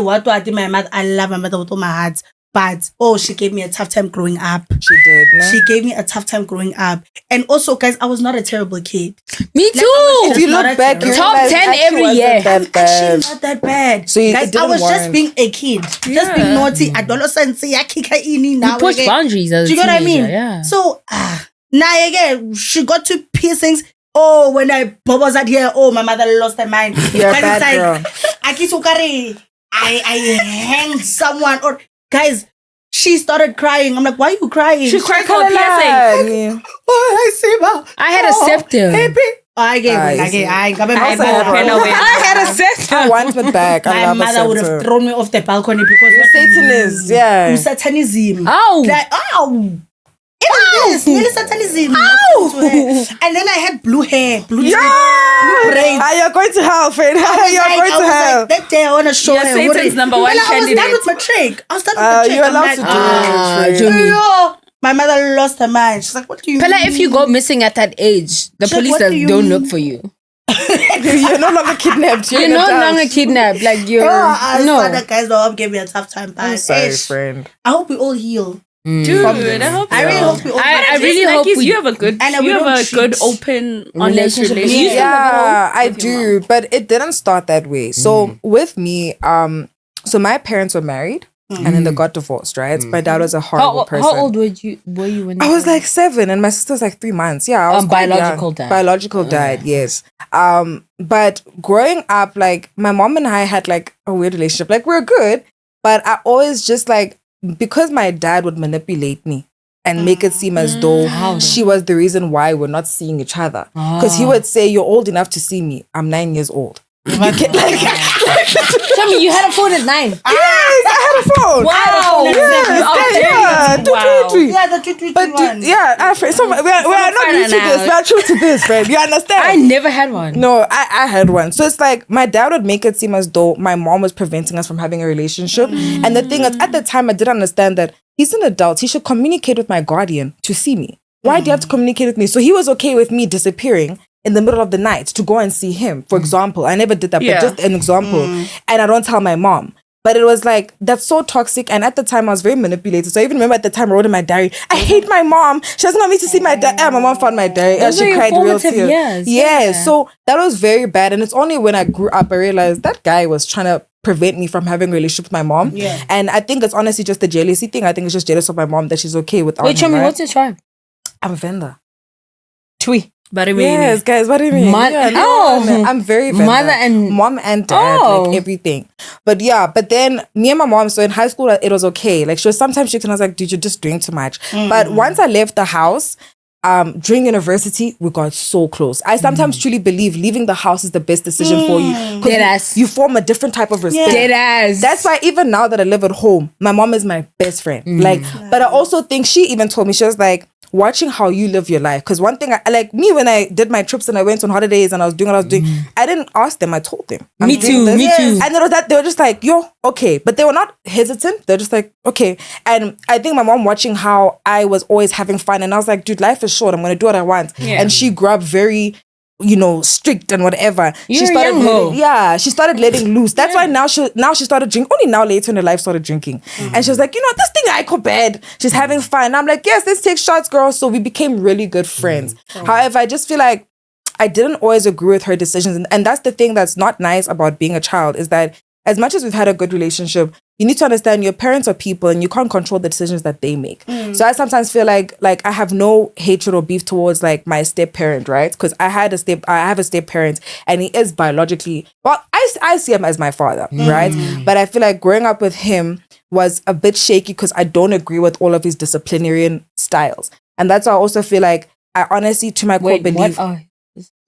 S4: what do I do? My mother, I love my mother with all my heart. But, she gave me a tough time growing up.
S2: She did, no?
S4: She gave me a tough time growing up. And also, guys, I was not a terrible kid.
S1: Me too.
S2: If you look back, you
S1: top 10 every year.
S4: Actually, not that bad.
S2: So
S4: guys, I was just being a kid. Just being naughty. I don't know.
S1: Push boundaries as a teenager.
S4: Do you know what I mean?
S1: Yeah.
S4: So, now again, she got to piercings. Oh, when I was out here, my mother lost her mind.
S2: You're a bad girl.
S4: I hanged someone. Or guys, she started crying. I'm like, why are you crying?
S3: She cried for piercing.
S4: I see, ma.
S1: I had a septum.
S4: I
S1: had a septum.
S2: I want it back.
S4: My mother would have thrown me off the balcony because
S2: Satanism. Yeah.
S4: Satanism.
S1: Oh.
S4: Like, Nearly Satanism. And then I had blue hair, blue braids.
S2: You're going to hell, friend. You're going to hell.
S4: Like, that day I want to show her.
S3: Satan's number one candidate.
S4: I was done with matric.
S2: You're allowed to do it.
S4: My mother lost her mind. She's like, what do you mean?
S1: If you go missing at that age, the police don't look for you.
S2: You're no longer kidnapped.
S1: You're no longer kidnapped. Like, you're...
S4: The guys though gave me a tough time.
S2: I'm sorry, friend.
S4: I hope we all heal.
S3: Dude, I really hope we all.
S1: I really hope
S3: you have a good, open, honest relationship.
S2: Yeah, I do, but it didn't start that way. So with me, so my parents were married. And then they got divorced, right? My dad was a horrible person.
S1: How old were you when
S2: I was like 7 and my sister was like 3 months. Yeah, I was
S1: biological dad.
S2: Biological dad, yes. But growing up, like my mom and I had like a weird relationship. Like we're good, but I always just like, because my dad would manipulate me and make it seem as though she was the reason why we're not seeing each other. Because he would say, you're old enough to see me. I'm 9 years old.
S1: Tell me, you had a phone at 9.
S2: Yes, I had a phone.
S3: Wow.
S2: Yeah, 223.
S4: Yeah, the 223 one.
S2: Yeah, so we are not new to this. We are true to this, friend. You understand?
S1: I never had one.
S2: No, I had one. So it's like my dad would make it seem as though my mom was preventing us from having a relationship. And the thing is, at the time, I didn't understand that he's an adult. He should communicate with my guardian to see me. Why do you have to communicate with me? So he was okay with me disappearing in the middle of the night to go and see him, for example. I never did that, but just an example. And I don't tell my mom. But it was like, that's so toxic. And at the time, I was very manipulated. So I even remember at the time, I wrote in my diary, I hate my mom. She doesn't want me to see my dad. My mom found my diary.
S1: Those
S2: she cried real tears.
S1: Years.
S2: Yeah. So that was very bad. And it's only when I grew up, I realized that guy was trying to prevent me from having a relationship with my mom. Yeah. And I think it's honestly just a jealousy thing. I think it's just jealous of my mom that she's okay without him.
S1: Wait, show me, what's your tribe?
S2: I'm a Venda.
S1: Twi.
S2: Yes, guys, what do you mean? I'm very Venda. Mom and dad, like everything. But yeah, but then me and my mom, so in high school, it was okay. Like she was sometimes strict and I was like, dude, you're just doing too much. But once I left the house, during university, we got so close. I sometimes truly believe leaving the house is the best decision for you. Because you form a different type of respect. That's why even now that I live at home, my mom is my best friend. But I also think she even told me, she was like, watching how you live your life. Because one thing, like me, when I did my trips and I went on holidays and I was doing what I was doing, I didn't ask them, I told them.
S1: Me too.
S2: And it was that they were just like, yo, okay. But they were not hesitant. They're just like, okay. And I think my mom watching how I was always having fun and I was like, dude, life is short. I'm going to do what I want. And she grew up very, strict and whatever. She started letting loose. That's why now she started drinking. Only now later in her life started drinking. And she was like, this thing I go bad. She's having fun. And I'm like, yes, let's take shots, girl. So we became really good friends. However, I just feel like I didn't always agree with her decisions. And that's the thing that's not nice about being a child, is that as much as we've had a good relationship, you need to understand your parents are people and you can't control the decisions that they make. So I sometimes feel like I have no hatred or beef towards like my step parent, right? Because I have a step parent and he is biologically, well, I see him as my father, right? But I feel like growing up with him was a bit shaky because I don't agree with all of his disciplinarian styles. And that's why I also feel like I honestly, to my core, believe...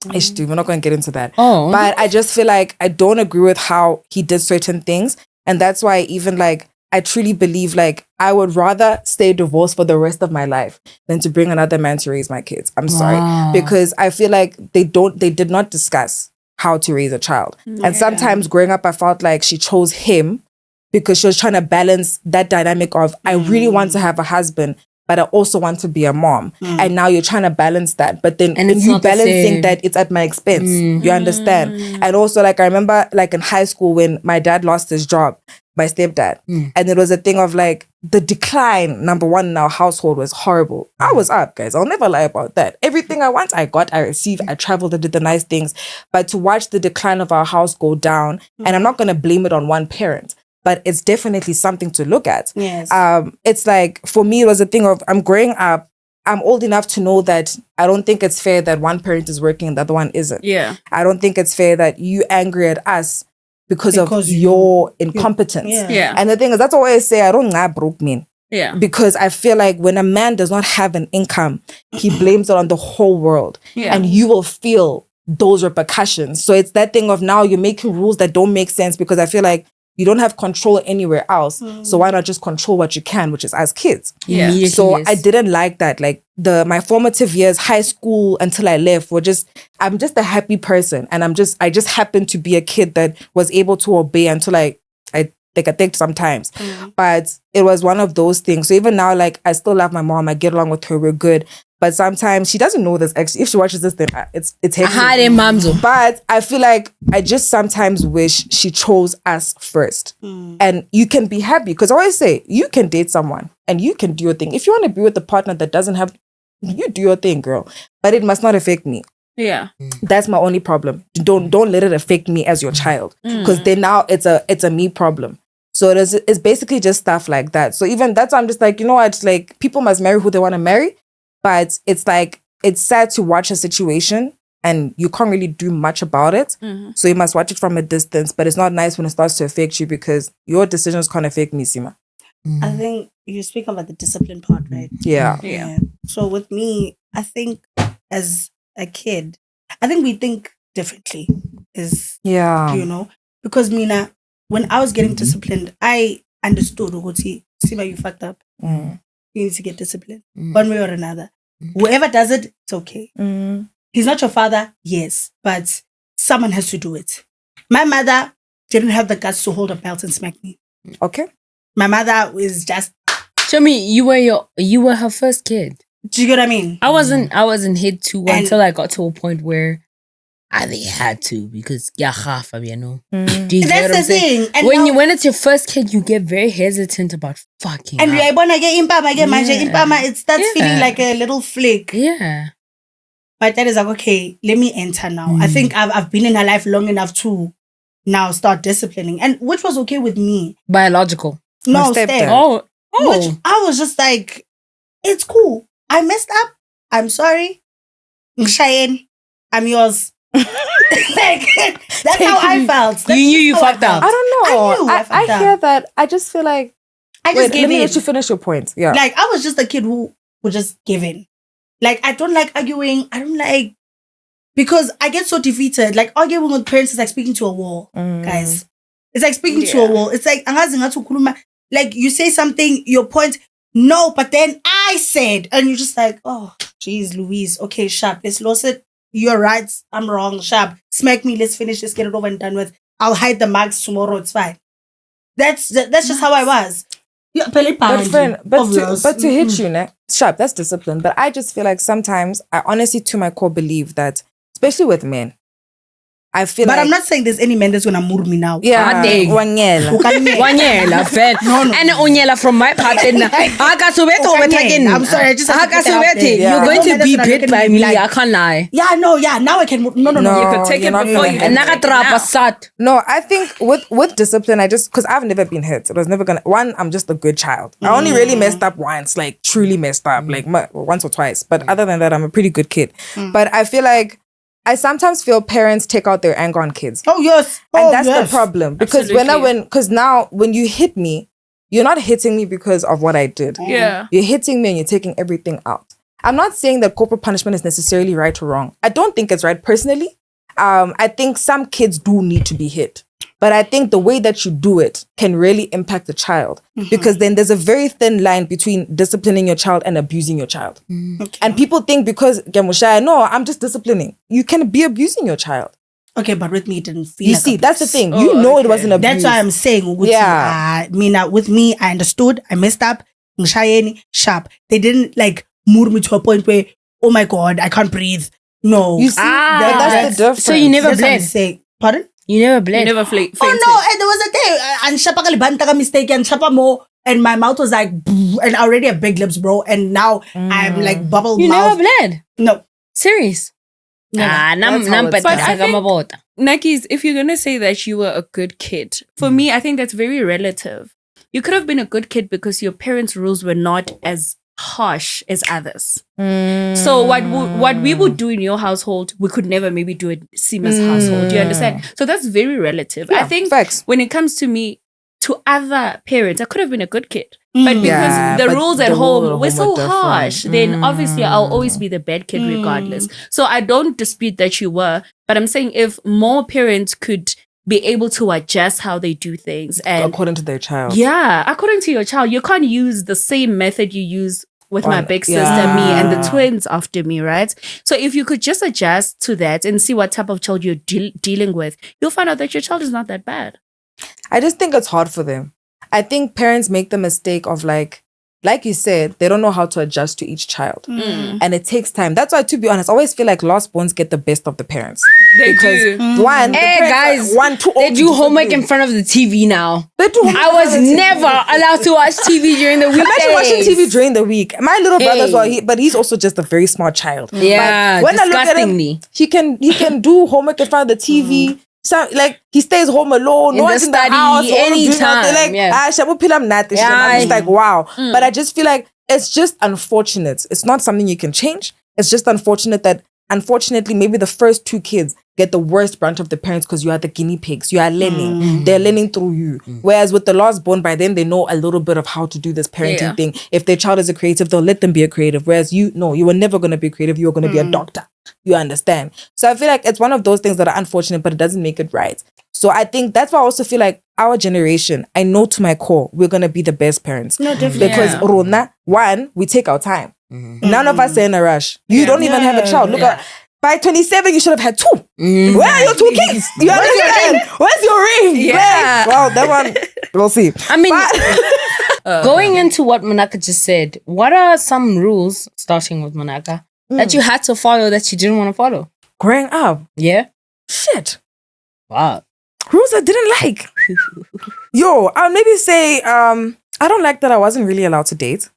S2: We're not going to get into that.
S1: Oh.
S2: But I just feel like I don't agree with how he did certain things. And that's why even like, I truly believe like I would rather stay divorced for the rest of my life than to bring another man to raise my kids. I'm sorry. Because I feel like they did not discuss how to raise a child. And sometimes growing up, I felt like she chose him because she was trying to balance that dynamic of, I really want to have a husband, but I also want to be a mom. And now you're trying to balance that. But then you balancing that it's at my expense. You understand? And also like, I remember like in high school when my dad lost his job, my stepdad. And it was a thing of like the decline, number one, in our household was horrible. I was up, guys. I'll never lie about that. Everything I want, I got, I received, I traveled, I did the nice things. But to watch the decline of our house go down, and I'm not going to blame it on one parent, but it's definitely something to look at.
S4: Yes.
S2: It's like, for me, it was a thing of, I'm growing up, I'm old enough to know that I don't think it's fair that one parent is working and the other one isn't.
S3: Yeah.
S2: I don't think it's fair that you angry at us because of your incompetence.
S3: Yeah.
S2: And the thing is, that's why I say I don't know broke men.
S3: Yeah.
S2: Because I feel like when a man does not have an income, he blames it on the whole world.
S3: Yeah.
S2: And you will feel those repercussions. So it's that thing of now you're making rules that don't make sense because I feel like you don't have control anywhere else. So why not just control what you can, which is as kids?
S3: Yeah.
S2: So I didn't like that. Like my formative years, high school until I left, I'm just a happy person. And I just happened to be a kid that was able to obey until I take a thick sometimes. But it was one of those things. So even now, like I still love my mom. I get along with her. We're good. But sometimes she doesn't know this. Actually, if she watches this, then it's hectic. But I feel like I just sometimes wish she chose us first. And you can be happy because I always say you can date someone and you can do your thing. If you want to be with a partner that doesn't have, you do your thing, girl. But it must not affect me.
S3: Yeah.
S2: That's my only problem. Don't let it affect me as your child because then now it's a me problem. So it's basically just stuff like that. So even that's why I'm just like, you know what? Like people must marry who they want to marry. But it's like, it's sad to watch a situation and you can't really do much about it. So you must watch it from a distance. But it's not nice when it starts to affect you because your decisions can't affect me, Sima.
S4: I think you speak about the discipline part, right?
S2: Yeah.
S4: So with me, I think as a kid, I think we think differently. You know, because Mina, when I was getting disciplined, I understood, Sima, you fucked up. You need to get disciplined one way or another. Whoever does it, it's okay. He's not your father, yes, but someone has to do it. My mother didn't have the guts to hold a belt and smack me.
S2: Okay.
S4: My mother is just.
S1: Show me, you were her first kid.
S4: Do you get what I mean?
S1: I wasn't hit too until I got to a point where they had to because that's
S4: the thing. And
S1: when it's your first kid, you get very hesitant about fucking.
S4: And you're born again, impama. It starts feeling like a little flick.
S1: Yeah.
S4: My dad is like, okay, let me enter now. I think I've been in her life long enough to now start disciplining, and which was okay with me.
S1: Biological.
S4: No, step.
S1: Oh.
S4: Which I was just like, it's cool. I messed up. I'm sorry. Cheyenne, I'm yours. Like, that's how I felt.
S1: You knew you fucked up.
S2: I don't know. I hear that. I just feel like
S4: I just gave in.
S2: Let me let you finish your point. Yeah.
S4: Like I was just a kid who would just give in. Like I don't like arguing. I don't like because I get so defeated. Like arguing with parents is like speaking to a wall, guys. It's like speaking to a wall. It's like you say something, your point, no, but then I said, and you're just like, oh, geez, Louise. Okay, sharp. Let's lose it. You're right. I'm wrong. Sharp. Smack me. Let's finish. Let's get it over and done with. I'll hide the marks tomorrow. It's fine. That's just how I was. Yeah,
S2: but friend, but to hit you, sharp. That's discipline. But I just feel like sometimes I honestly, to my core, believe that, especially with men, I feel
S4: but
S2: like,
S4: I'm not saying there's any man that's gonna move me now.
S2: Yeah, Wanyela,
S1: friend. And Onyela from my part. I'm sorry, I just you're going to be bit by me. I can't lie.
S4: Yeah, no, now I can move. No.
S3: You could take it before you.
S2: No, I think with discipline, I just because I've never been hit. It was never gonna. One, I'm just a good child. I only really messed up once, like truly messed up, like once or twice. But other than that, I'm a pretty good kid. But I feel like I sometimes feel parents take out their anger on kids.
S4: Oh, yes.
S2: And that's the problem. Because now when you hit me, you're not hitting me because of what I did.
S3: Yeah.
S2: You're hitting me and you're taking everything out. I'm not saying that corporal punishment is necessarily right or wrong. I don't think it's right personally. I think some kids do need to be hit. But I think the way that you do it can really impact the child because then there's a very thin line between disciplining your child and abusing your child. Okay. And people think because, no, I'm just disciplining. You can be abusing your child.
S4: Okay, but with me, it didn't feel
S2: You
S4: like
S2: see,
S4: abuse.
S2: that's the thing. It wasn't abuse.
S4: That's why I'm saying, with with me, I understood. I messed up. Sharp. They didn't like move me to a point where, oh my God, I can't breathe. No.
S2: You see, that's the difference.
S1: So you never bled?
S4: Pardon?
S1: You never bled?
S3: You never fainted?
S4: Oh no, and there was a day, and Shapa Kalibanta mistake, and Shapa more, and my mouth was like, and I already have big lips, bro, and now I'm like bubble mouth.
S1: You never bled?
S4: No.
S1: Serious?
S3: But I think, Nikes, if you're going to say that you were a good kid, for me, I think that's very relative. You could have been a good kid because your parents' rules were not as harsh as others. So what we would do in your household, we could never maybe do in Sima's household. Do you understand? So that's very relative.
S2: Yeah,
S3: I think
S2: facts.
S3: when it comes to me, to other parents, I could have been a good kid. But because the rules at home were so harsh, then obviously I'll always be the bad kid regardless. So I don't dispute that you were, but I'm saying if more parents could be able to adjust how they do things and
S2: according to their child.
S3: Yeah, according to your child. You can't use the same method you use with my big sister, me, and the twins after me, right? So if you could just adjust to that and see what type of child you're dealing with, you'll find out that your child is not that bad.
S2: I just think it's hard for them. I think parents make the mistake of like you said, they don't know how to adjust to each child. And it takes time. That's why, to be honest, I always feel like lost borns get the best of the parents.
S3: They do.
S2: One,
S1: guys, they do homework in front of the TV now.
S2: They do.
S1: I was never allowed to watch TV during the weekdays.
S2: Imagine watching TV during the week. My little brother as well, but he's also just a very smart child.
S1: Yeah,
S2: but when I look at him, he can do homework in front of the TV. So like he stays home alone, no one's in the house, anytime. I'm just like, wow. But I just feel like it's just unfortunate. It's not something you can change. It's just unfortunate that unfortunately maybe the first two kids get the worst brunt of the parents because you are the guinea pigs. You are learning. They're learning through you. Whereas with the last born, by then they know a little bit of how to do this parenting thing. If their child is a creative, they'll let them be a creative. Whereas you were never going to be creative. You were going to be a doctor. You understand? So I feel like it's one of those things that are unfortunate, but it doesn't make it right. So I think that's why I also feel like our generation, I know to my core, we're going to be the best parents. No, definitely. Because Rona, one, we take our time. None of us are in a rush. You don't even have a child. Look at by 27, you should have had two. Where are your two kids? You understand? Where's your ring?
S3: Yeah.
S2: Well, that one, we'll see.
S1: I mean, going into what Monaka just said, what are some rules, starting with Monaka, that you had to follow that you didn't want to follow?
S2: Growing up?
S1: Yeah.
S2: Shit.
S1: Wow.
S2: Rules I didn't like. I'll maybe say, I don't like that I wasn't really allowed to date.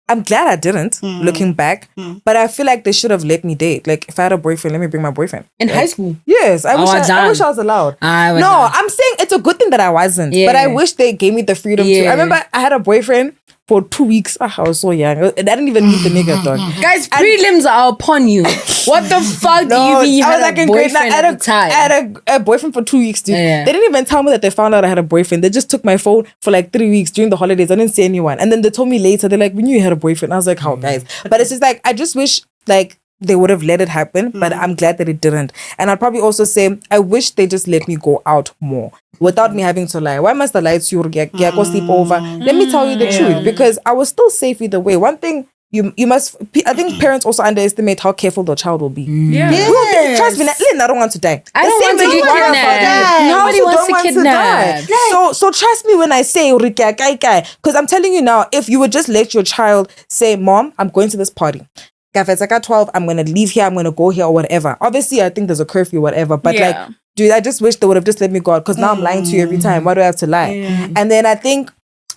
S2: I'm glad I didn't, looking back. But I feel like they should have let me date. Like, if I had a boyfriend, let me bring my boyfriend.
S1: In high school?
S2: Yes. I wish I was allowed. I'm saying it's a good thing that I wasn't. Yeah. But I wish they gave me the freedom to. I remember I had a boyfriend for 2 weeks. I was so young. I didn't even meet the nigga, dog.
S1: Guys, prelims are upon you. What the fuck do you mean you had a boyfriend at the time?
S2: I had a boyfriend for 2 weeks, dude. Yeah. They didn't even tell me that they found out I had a boyfriend. They just took my phone for like 3 weeks during the holidays. I didn't see anyone. And then they told me later, they're like, we knew you had a boyfriend. I was like, how, guys? But it's just like, I just wish like they would have let it happen, but I'm glad that it didn't. And I'd probably also say, I wish they just let me go out more without me having to lie. Why must I lie to you? Go sleep over. Let me tell you the truth, because I was still safe either way. One thing you must, I think parents also underestimate how careful the child will be.
S3: Yeah.
S2: Yes. Trust me, I don't want to die.
S1: I don't want to get kidnapped. Nobody wants to kidnap.
S2: So trust me when I say, because I'm telling you now, if you would just let your child say, Mom, I'm going to this party. If it's like at 12, I'm going to leave here, I'm going to go here or whatever. Obviously, I think there's a curfew or whatever. But like, dude, I just wish they would have just let me go out, because now I'm lying to you every time. Why do I have to lie? Yeah. And then I think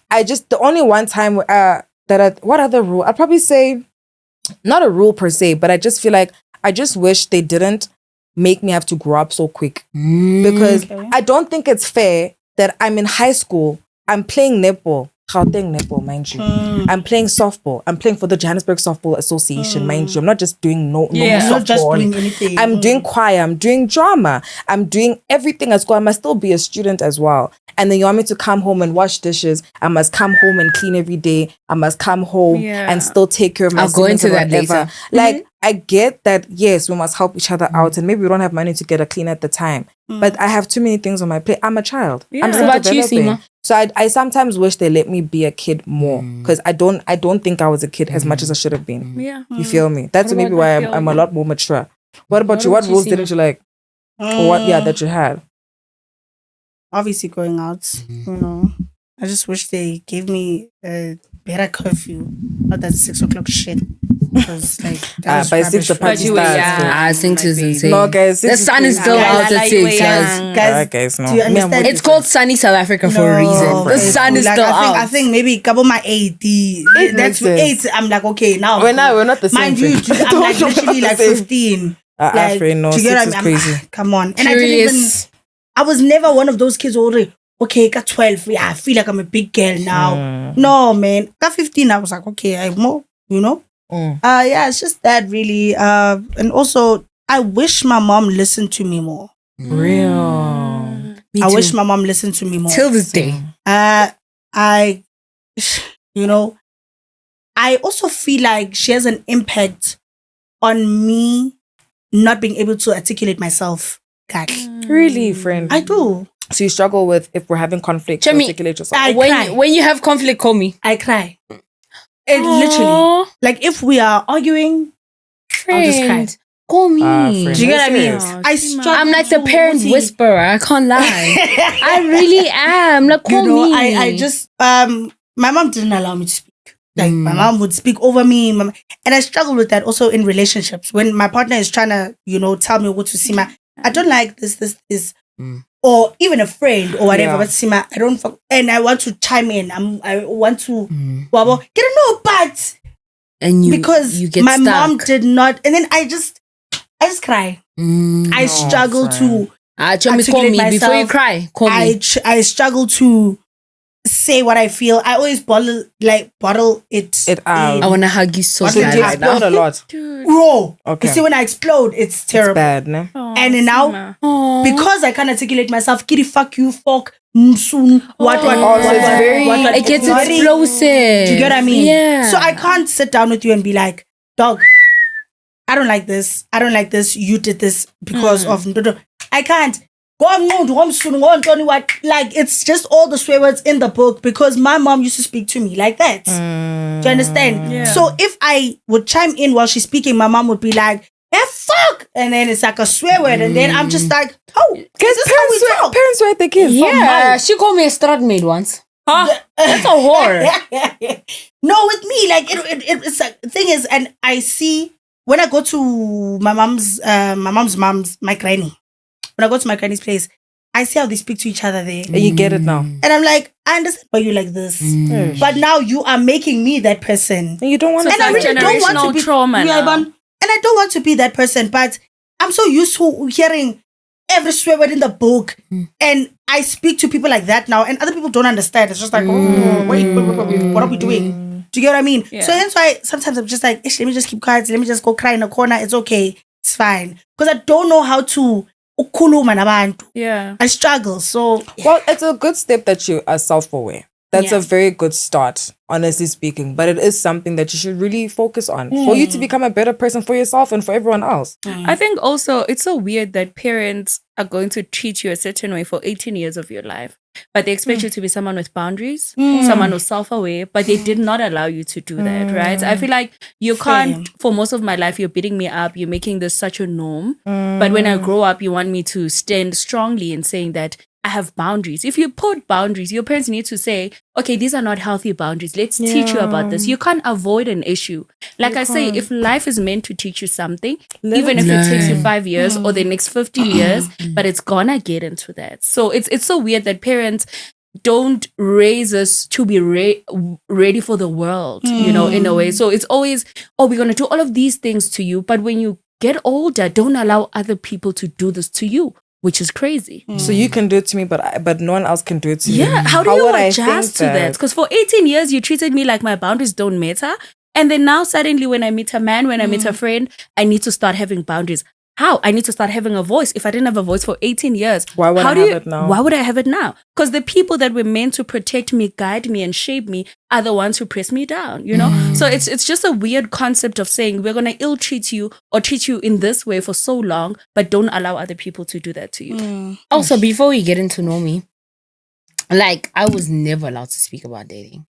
S2: the only one time what other rule? I'd probably say, not a rule per se, but I just feel like I just wish they didn't make me have to grow up so quick. Because I don't think it's fair that I'm in high school, I'm playing netball, Gauteng netball, mind you. I'm playing softball. I'm playing for the Johannesburg Softball Association, mind you. I'm not just doing normal softball.
S4: Not just doing anything.
S2: I'm doing choir. I'm doing drama. I'm doing everything at school. I must still be a student as well. And then you want me to come home and wash dishes. I must come home and clean every day. I must come home and still take care of my siblings. I'll go into that later. Like, I get that, yes, we must help each other out. And maybe we don't have money to get a cleaner at the time. But I have too many things on my plate. I'm a child. I'm still developing. So I sometimes wish they let me be a kid more. Because I don't think I was a kid as much as I should have been.
S3: Yeah.
S2: You feel me? That's maybe why I'm a lot more mature. What about you? What rules didn't you like? Or what, that you had?
S4: Obviously going out, you know. I just wish they gave me a better curfew. Not that 6 o'clock shit. Because like
S2: by 6 the party starts.
S1: I think it's insane.
S2: No, guys,
S1: the sun is still out at 6,
S4: guys.
S2: No.
S4: Do you understand?
S1: It's called sunny South Africa for a reason. The sun is still out.
S4: I think maybe couple my 80. That's 8. I'm like, okay, now
S2: we're not the same.
S4: Mind you, I'm like literally like 15.
S2: Like, no, 6 is crazy.
S4: Come on. And I was never one of those kids already. Okay, got 12. Yeah, I feel like I'm a big girl now. No, man. Got 15. I was like, okay, I'm more, you know? Yeah, it's just that really. And also, I wish my mom listened to me more.
S2: Real.
S4: I wish my mom listened to me more.
S1: Till this day.
S4: I, you know, I also feel like she has an impact on me not being able to articulate myself. God.
S2: Really, friend?
S4: I do.
S2: So you struggle with, if we're having conflict, to articulate yourself?
S1: When you have conflict, call me.
S4: I cry. It literally. Like if we are arguing, I'll just cry.
S1: Call me.
S4: Do you get what I mean? I struggle.
S1: I'm like the parent whisperer. I can't lie. I really am. Like, call me.
S4: I just, my mom didn't allow me to speak. Like my mom would speak over me. And I struggle with that also in relationships. When my partner is trying to, you know, tell me what to see, I don't like this. Or even a friend or whatever, but Sima, I don't and I want to chime in. I want to get a no, but because
S1: you get
S4: my
S1: stuck.
S4: mom did not, and then I just cry. I struggle to
S1: call me myself. Before you cry. Call me.
S4: I struggle to say what I feel. I always bottle it out.
S1: I want to hug you so
S2: bad right now. A lot.
S4: Bro, okay. You see, when I explode, it's terrible.
S2: It's bad, no?
S4: And now, because I can't articulate myself, kitty, fuck you, fuck, soon, what,
S1: it gets explosive.
S4: Do you get what I mean?
S1: Yeah.
S4: So I can't sit down with you and be like, dog, I don't like this. You did this because of... I can't. Like, it's just all the swear words in the book because my mom used to speak to me like that. Do you understand?
S3: Yeah.
S4: So if I would chime in while she's speaking, my mom would be like, fuck! And then it's like a swear word. And then I'm just like,
S2: parents swear at their kids.
S1: Yeah, she called me a strut maid once. That's a whore.
S4: No, with me, like, it's like, the thing is, and I see, when I go to my granny, when I go to my granny's place, I see how they speak to each other there.
S2: And you get it now.
S4: And I'm like, I understand why you like this. But now you are making me that person.
S2: And you don't want to.
S4: And I really don't want to be
S3: trauma now.
S4: And I don't want to be that person. But I'm so used to hearing every swear word in the book. And I speak to people like that now. And other people don't understand. It's just like, wait, what are we doing? Do you get what I mean? Yeah. So that's why sometimes I'm just like, let me just keep quiet. Let me just go cry in a corner. It's okay. It's fine. Because I don't know how to...
S3: Yeah,
S4: I struggle. So
S2: well, it's a good step that you are self-aware. That's a very good start, honestly speaking. But it is something that you should really focus on for you to become a better person for yourself and for everyone else.
S3: I think also it's so weird that parents are going to treat you a certain way for 18 years of your life. But they expect you to be someone with boundaries, someone who's self-aware, but they did not allow you to do that, right? I feel like you can't, for most of my life, you're beating me up, you're making this such a norm. But when I grow up, you want me to stand strongly in saying that I have boundaries. If you put boundaries, your parents need to say, okay, these are not healthy boundaries. Let's teach you about this. You can't avoid an issue. Like I say, if life is meant to teach you something, even if it takes you 5 years or the next 50 years, but it's gonna get into that. So it's so weird that parents don't raise us to be ready for the world, you know, in a way. So it's always, we're gonna do all of these things to you. But when you get older, don't allow other people to do this to you. which is crazy.
S2: So you can do it to me, but no one else can do it to me.
S3: Yeah, how do you
S2: would I
S3: adjust to
S2: think
S3: that? Because for 18 years, you treated me like my boundaries don't matter. And then now suddenly when I meet a man, when I meet a friend, I need to start having boundaries. How? I need to start having a voice. If I didn't have a voice for 18 years,
S2: why would I have it now?
S3: Why would I have it now? Because the people that were meant to protect me, guide me, and shape me are the ones who press me down, you know? So it's just a weird concept of saying we're going to ill-treat you or treat you in this way for so long, but don't allow other people to do that to you.
S1: Also, before we get into know me, like, I was never allowed to speak about dating.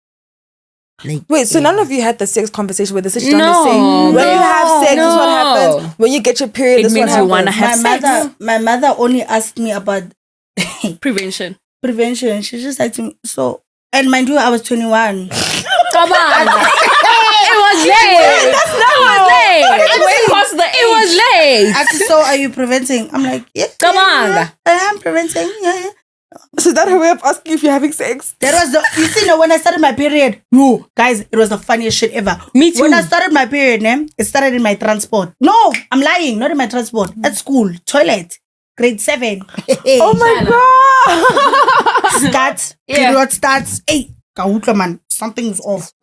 S1: Like,
S2: wait, so none of you had the sex conversation where the sister done the
S1: No,
S2: same? When you have sex,
S1: no.
S2: is what happens. When you get your period,
S3: It
S2: this
S3: means
S2: what
S3: you wanna
S2: happens.
S3: have
S4: My mother only asked me about
S3: Prevention.
S4: prevention. She just like to me, so, and mind you, I was 21.
S1: Come on. It was late. That's not it was late.
S4: I said, so are you preventing? I'm like, yeah.
S1: Come on.
S4: I am preventing. Yeah.
S2: So is that her way of asking if you're having sex?
S4: That was you see, when I started my period, no, guys, it was the funniest shit ever.
S1: Me too.
S4: When I started my period, it started in my transport. No, I'm lying, not in my transport. At school, toilet, grade 7.
S2: Oh my god!
S4: Starts, period starts. Hey, kautla man, something's off.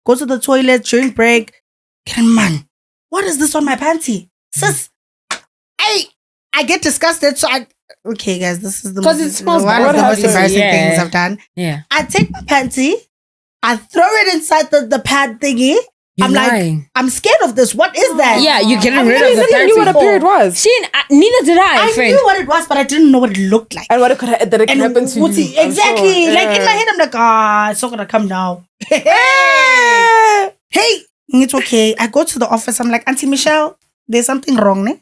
S4: Go to the toilet during break. Man, what is this on my panty? Sis, I get disgusted, so okay, guys, this is
S1: because it smells
S4: one of the most embarrassing things I've done.
S1: Yeah.
S4: I take my panty, I throw it inside the pad thingy.
S1: You're
S4: I'm
S1: lying.
S4: like, I'm scared of this. What is that?
S1: Yeah, you're getting rid of the
S2: I knew what a
S1: panty.
S2: period was.
S1: Neither did I,
S4: I
S1: friend.
S4: knew what it was, but I didn't know what it looked like.
S2: And what it could happen to you.
S4: Exactly.
S2: I'm sure.
S4: Like in my head, I'm like, it's not gonna come now. Hey, it's okay. I go to the office. I'm like, Auntie Michelle, there's something wrong, ne?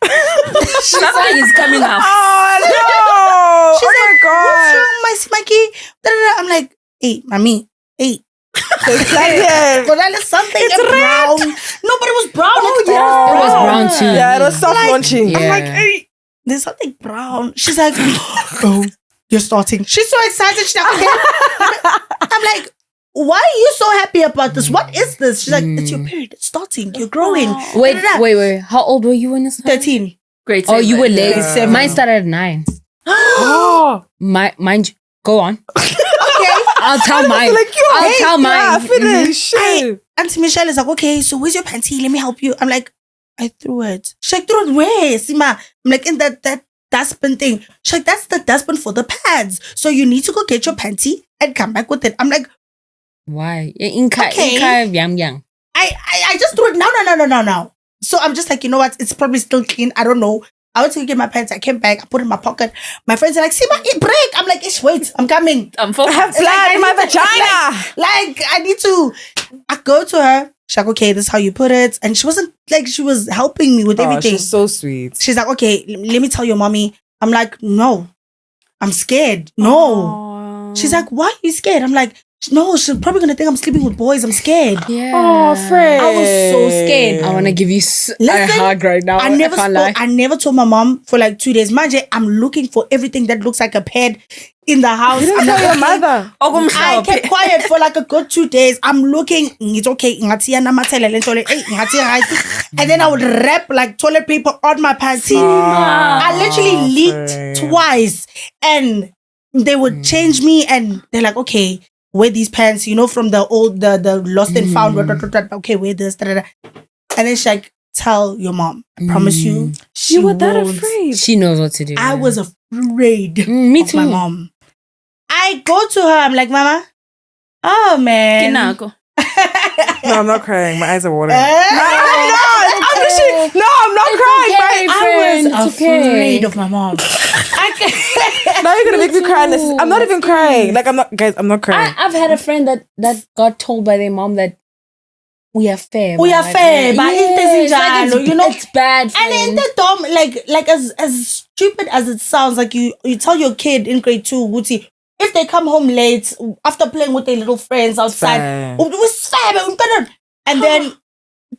S3: Something is coming out.
S2: Oh no!
S4: She's
S2: Oh
S4: like,
S2: my god!
S4: what's wrong, my smacky? I'm like, hey, mommy, hey.
S2: But
S4: there's something brown. No, but it was brown.
S2: Oh,
S4: It
S2: yeah.
S1: It was brown too.
S2: Yeah, it was soft launching.
S1: Yeah.
S4: I'm like, hey, there's something brown. She's like, oh, you're starting. She's so excited. She's like, okay. I'm like, why are you so happy about this? What is this? She's like, it's your period. It's starting. You're growing.
S1: Wait. How old were you when it started?
S4: 13.
S3: Great.
S1: Oh, you were late.
S2: Yeah.
S1: Mine started at 9.
S2: Oh,
S1: Mine. Go on.
S4: Okay.
S1: I'll tell mine. I'll tell mine.
S2: Finish.
S4: Auntie Michelle is like, okay, so where's your panty? Let me help you. I'm like, I threw it. She's like, threw it where? Sima. I'm like, in that dustbin thing. She's like, that's the dustbin for the pads. So you need to go get your panty and come back with it. I'm like,
S1: Why?
S4: Okay.
S1: Yang.
S4: I just threw it. No. So I'm just like, you know what? It's probably still clean. I don't know. I went to get my pants. I came back. I put it in my pocket. My friends are like, Sima, eat break. I'm like, wait, I'm coming.
S3: I'm
S2: I have blood in my vagina.
S4: Like, I need to. I go to her. She's like, okay, this is how you put it. And she wasn't like, she was helping me with everything.
S2: She's so sweet.
S4: She's like, okay, let me tell your mommy. I'm like, no, I'm scared. No. She's like, why are you scared? I'm like, no, she's probably gonna think I'm sleeping with boys. I'm scared.
S1: Yeah.
S2: Oh, Fred.
S4: I was so scared.
S1: I want to give you a hug right now.
S4: I never told my mom for like 2 days. Manje, I'm looking for everything that looks like a ped in the house.
S2: You didn't tell your mother.
S4: I kept quiet for like a good 2 days. I'm looking. It's okay. And then I would wrap like toilet paper on my panty. I literally leaked twice, and they would change me, and they're like, okay, wear these pants, from the old, the lost and found. Okay, wear this. And then she's like, tell your mom. I promise you.
S3: You were that afraid.
S1: She knows what to do.
S4: I was afraid.
S1: Me
S4: of
S1: too.
S4: my mom. I go to her. I'm like, Mama. Oh man.
S3: Kinako.
S2: No, I'm not crying. My eyes are watering.
S4: No,
S2: I'm not crying.
S4: I was afraid of my mom.
S2: Now you're gonna make me cry. I'm not even crying. Like, I'm not crying.
S1: I've had a friend that got told by their mom that we are fair.
S4: We are fair, but
S1: it's bad.
S4: And in the dorm, like as stupid as it sounds, like you tell your kid in grade 2, Guti, if they come home late after playing with their little friends outside, and then,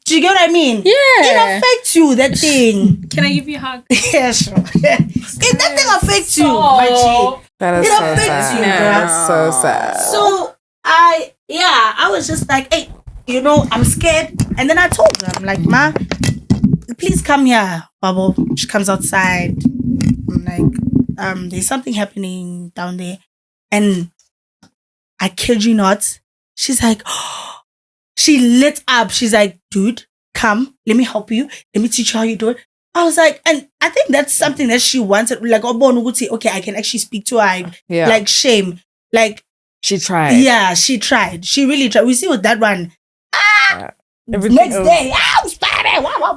S4: do you get what I mean?
S1: Yeah.
S4: It affects you, that thing.
S3: Can I give you a hug?
S4: Yeah, sure. If that thing affects you, my G,
S2: That is
S4: it
S2: so
S4: affects
S2: sad.
S4: you,
S2: That's so sad.
S4: So I was just like, hey, I'm scared. And then I told her, I'm like, Ma, please come here, Bubble. She comes outside. like, there's something happening down there, and I kid you not, she's like, she lit up. She's like, dude, come, let me help you. Let me teach you how you do it. I was like, and I think that's something that she wanted. Like, okay, I can actually speak to her. Like, shame. Like,
S2: she tried.
S4: Yeah, she tried. She really tried. We see with that one. Next day,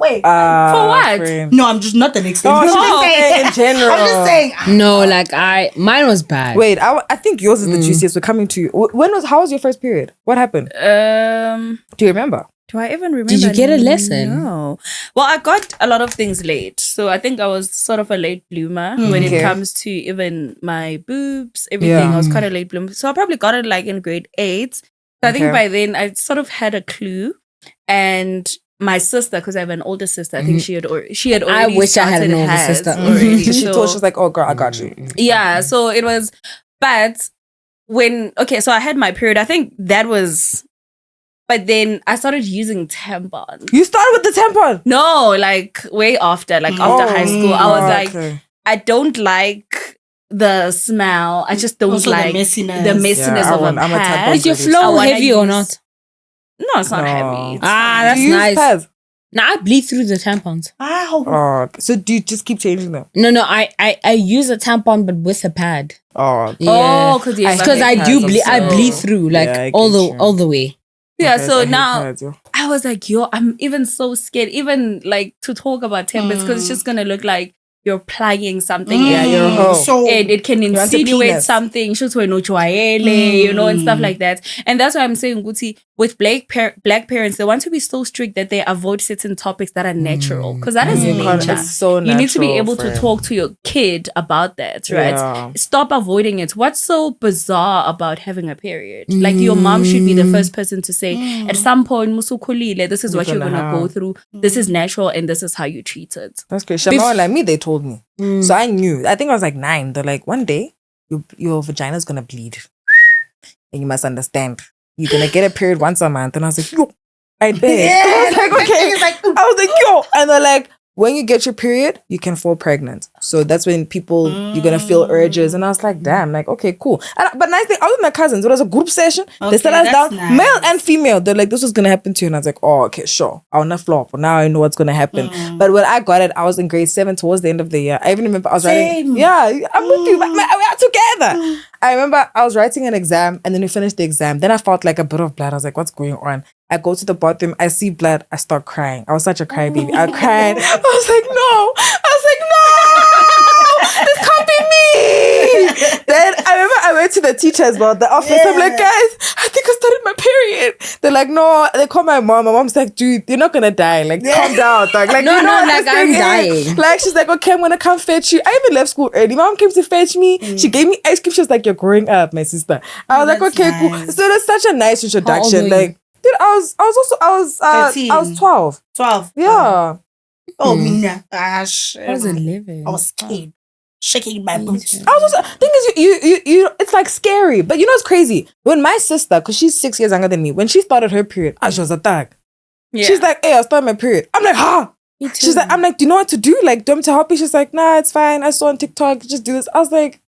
S4: wait.
S3: For what?
S2: Friend.
S4: No, I'm just not the next day.
S2: In general.
S4: I'm just saying.
S1: No, like mine was bad.
S2: Wait, I think yours is the juiciest. We're coming to you. How was your first period? What happened? Do you remember?
S3: Do I even remember?
S1: Did you get a lesson?
S3: No. Well, I got a lot of things late. So I think I was sort of a late bloomer when it comes to even my boobs, everything. I was quite a late bloomer. So I probably got it like in grade 8. So I think by then I sort of had a clue. And my sister, because I have an older sister, I think she had already.
S1: I wish I had an older sister.
S3: Already.
S2: She told, she was like, "Oh, girl, I got you."
S3: Yeah, so it was, but so I had my period. I think that was, but then I started using tampons.
S2: You started with the tampon?
S3: No, like way after, like after high school. I was like, I don't like the smell. I just don't
S4: also
S3: like
S4: the messiness
S3: of a pad.
S1: Is your flow heavy or not?
S3: No, it's not heavy.
S1: That's nice. Pads? Now I bleed through the tampons.
S2: Oh, so do you just keep changing them?
S1: No. I use a tampon but with a pad.
S2: Oh,
S1: yeah. Because I do bleed. I bleed through like all the way.
S3: Yeah. Okay, so now I was like, I'm even so scared, even like to talk about tampons because it's just gonna look like you're plugging something in.
S2: You're a hoe.
S3: So and it can insinuate something, and stuff like that. And that's why I'm saying, Guti, with black parents, they want to be so strict that they avoid certain topics that are natural. Because that is nature.
S2: It's so natural,
S3: you need to be able to talk to your kid about that, right?
S2: Yeah.
S3: Stop avoiding it. What's so bizarre about having a period? Like your mom should be the first person to say, at some point, musukulile, this is what you're gonna go through. This is natural and this is how you treat it.
S2: That's great. Shama, like me, they told me. So I knew. I think I was like 9. They're like, one day your vagina's gonna bleed, and you must understand. You're gonna get a period once a month. And I was like, yo, I did. I was like, okay. I was like, yo, and they're like, when you get your period, you can fall pregnant. So that's when you're gonna feel urges. And I was like, damn, like, okay, cool. But nice thing, I was with my cousins. It was a group session. They set us down, male and female. They're like, this was gonna happen to you. And I was like, oh, okay, sure. I'll not flop. But now I know what's gonna happen. But when I got it, I was in grade 7 towards the end of the year. I even remember I was writing. Yeah, I'm with you. We are together. I remember I was writing an exam and then we finished the exam. Then I felt like a bit of blood. I was like, what's going on? I go to the bathroom. I see blood. I start crying. I was such a crybaby. I cried. I was like, no. This can't be me. Then I remember I went to the teachers about the office. I'm like, guys, I think I started my period. They're like, no. They call my mom. My mom's like, dude, you're not gonna die. Like, calm down. Like,
S1: no, like I'm dying.
S2: Like, she's like, okay, I'm gonna come fetch you. I even left school early. Mom came to fetch me. She gave me ice cream. She was like, you're growing up, my sister. I was like, okay, cool. So that's such a nice introduction. Like, dude, I was 12.
S4: 12.
S2: Yeah.
S4: Oh, Mina. Gosh.
S1: I wasn't living.
S4: I was scared. Shaking my boots.
S2: I was also, thing is, you it's like scary. But you know what's crazy? When my sister, because she's 6 years younger than me, when she started her period, she was attacked. Yeah. She's like, hey, I started my period. I'm like, huh? She's like, I'm like, do you know what to do? Like, do you want me to help you? She's like, nah, it's fine. I saw on TikTok, just do this. I was like,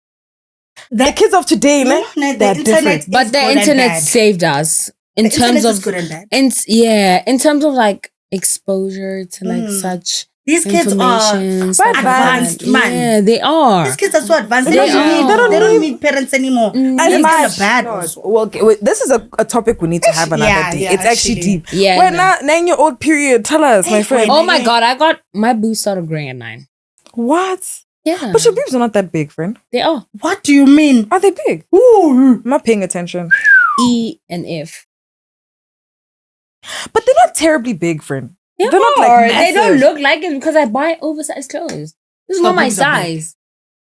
S2: the kids of today, they're different.
S1: But the internet saved us in terms of
S4: good and bad.
S1: In terms of like exposure to like such.
S4: These kids are advanced, man.
S1: Yeah, they are.
S4: These kids are so advanced.
S1: They
S4: don't need parents anymore.
S2: It's kind of bad. Well, this is a topic we need to have another day. It's actually deep.
S1: Yeah.
S2: We're not 9-year-old period. Tell us, my friend.
S1: Oh my God, I got my boobs started growing at 9.
S2: What?
S1: Yeah.
S2: But your boobs are not that big, friend.
S1: They are.
S4: What do you mean?
S2: Are they big? Ooh, I'm not paying attention.
S1: E and F.
S2: But they're not terribly big, friend.
S1: They
S2: don't
S1: look like it because I buy oversized clothes. This is not my size.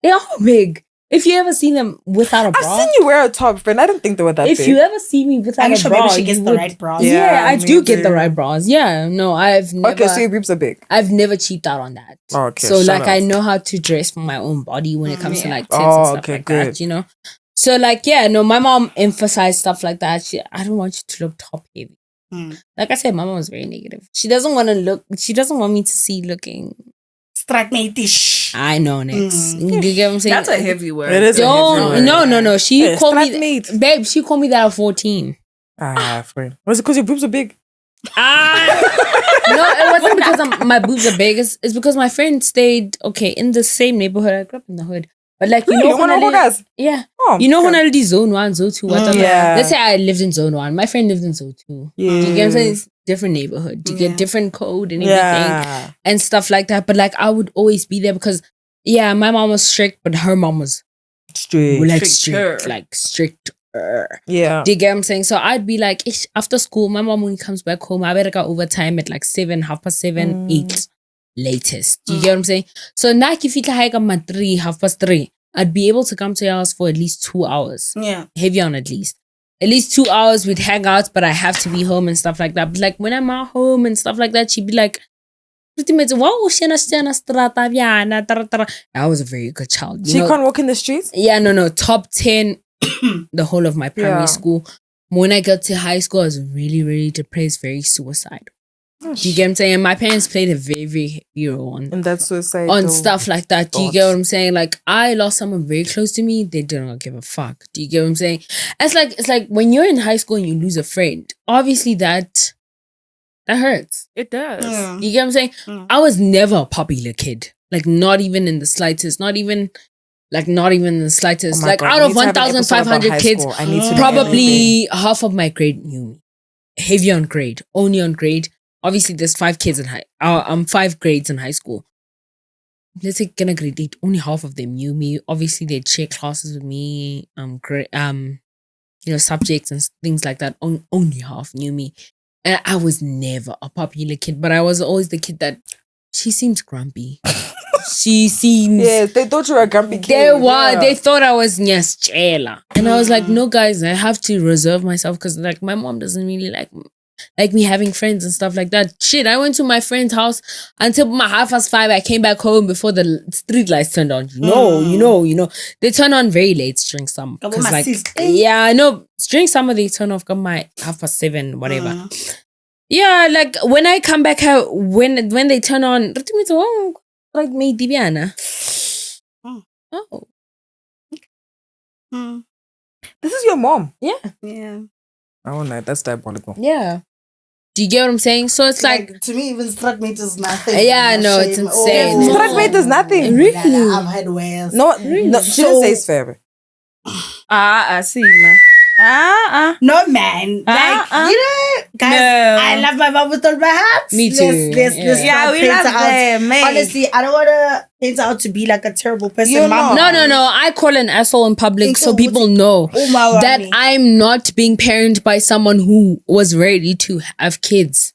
S1: They are big. If you ever seen them without a bra.
S2: I've seen you wear a top, friend. I didn't think they were that big.
S1: If you ever see me without a bra,
S4: she gets the right bras.
S1: Yeah, I do get the right bras. Yeah, no, I've never.
S2: Okay, so your boobs are big.
S1: I've never cheaped out on that.
S2: Okay,
S1: so like I know how to dress for my own body when it comes to like tits and stuff like that. You know. So like my mom emphasized stuff like that. I don't want you to look top heavy. Like I said, my mom was very negative. She doesn't want me to see looking
S4: stagmatish.
S1: I know next. You get what I'm saying?
S3: That's a heavy word.
S2: It is.
S1: No. She
S2: Hey,
S1: called me,
S2: strap meat.
S1: babe. She called me that at 14.
S2: Friend. Was it because your boobs are big?
S1: No, it wasn't because my boobs are big. It's because my friend stayed in the same neighborhood. I grew up in the hood, but like you know, yeah,
S2: Oh,
S1: you know, when I did zone 1, zone 2, whatever.
S2: Yeah.
S1: Let's say I lived in zone 1. My friend lived in zone 2.
S2: Yeah.
S1: Do you get what I'm saying? It's different neighborhood. You get different code and everything
S2: Yeah.
S1: and stuff like that. But like I would always be there because my mom was strict, but her mom was
S2: Straight.
S1: like
S3: Stricter.
S1: strict, like strict.
S2: Yeah.
S1: Do you get what I'm saying? So I'd be like, after school, my mom, when he comes back home, I better go overtime at like 7, 7:30, 8 latest. Do you get what I'm saying? So now if you like 3, 3:30, I'd be able to come to your house for at least 2 hours.
S4: Yeah.
S1: Heavy on at least. At least 2 hours we'd hang out, but I have to be home and stuff like that. But like when I'm at home and stuff like that, she'd be like, I was a very good child.
S2: She can't walk in the streets?
S1: Yeah, no. Top 10 the whole of my primary school. When I got to high school, I was really, really depressed, very suicidal. Do you get what I'm saying? And my parents played a very, very heavy role
S2: And that's suicide.
S1: on stuff like that. Do you get what I'm saying? Like I lost someone very close to me. They do not give a fuck. Do you get what I'm saying? It's like when you're in high school and you lose a friend. Obviously that hurts.
S3: It does.
S4: Yeah.
S1: You get what I'm saying? I was never a popular kid. Like not even in the slightest. Not even in the slightest.
S2: Oh my
S1: like
S2: God,
S1: out
S2: we
S1: of
S2: need to have an episode about
S1: 1,500
S2: high
S1: kids,
S2: school. I need to know
S1: probably half of my grade knew me. Heavy on grade. Only on grade. Obviously, there's 5 kids in 5 grades in high school. Let's say grade 8, only half of them knew me. Obviously, they'd share classes with me. Subjects and things like that. Only half knew me. And I was never a popular kid, but I was always the kid that she seems grumpy. She seems.
S2: Yes, they thought you were a grumpy kid.
S1: They thought I was Nyaschela. And I was like, no, guys, I have to reserve myself because like my mom doesn't really like me having friends and stuff like that. Shit, I went to my friend's house until my 5:30. I came back home before the street lights turned on. You know. They turn on very late during summer. Because during summer they turn off my 7:30, whatever. Yeah, like when I come back out, when they turn on, like me Dibiana. Oh.
S2: This is your mom.
S4: Yeah.
S2: Oh no, that's diabolical.
S1: Yeah. Do you get what I'm saying? So it's like
S4: to me, even struck mate is nothing.
S1: Yeah, no, it's insane.
S2: Struck mate is nothing.
S1: Really?
S4: I've had worse.
S2: No, she didn't say it's fair.
S3: I see, man.
S4: No, man. Like, guys,
S3: No.
S4: I love my mom with all my heart.
S1: Me too.
S4: Let's not
S3: we
S4: paint
S3: love
S4: her out.
S3: them, man.
S4: Honestly, I don't want to paint her out to be like a terrible person.
S2: You're
S4: Mom,
S2: not.
S1: No. I call an asshole in public so people know
S4: Oh my
S1: that
S4: God.
S1: I'm not being parented by someone who was ready to have kids.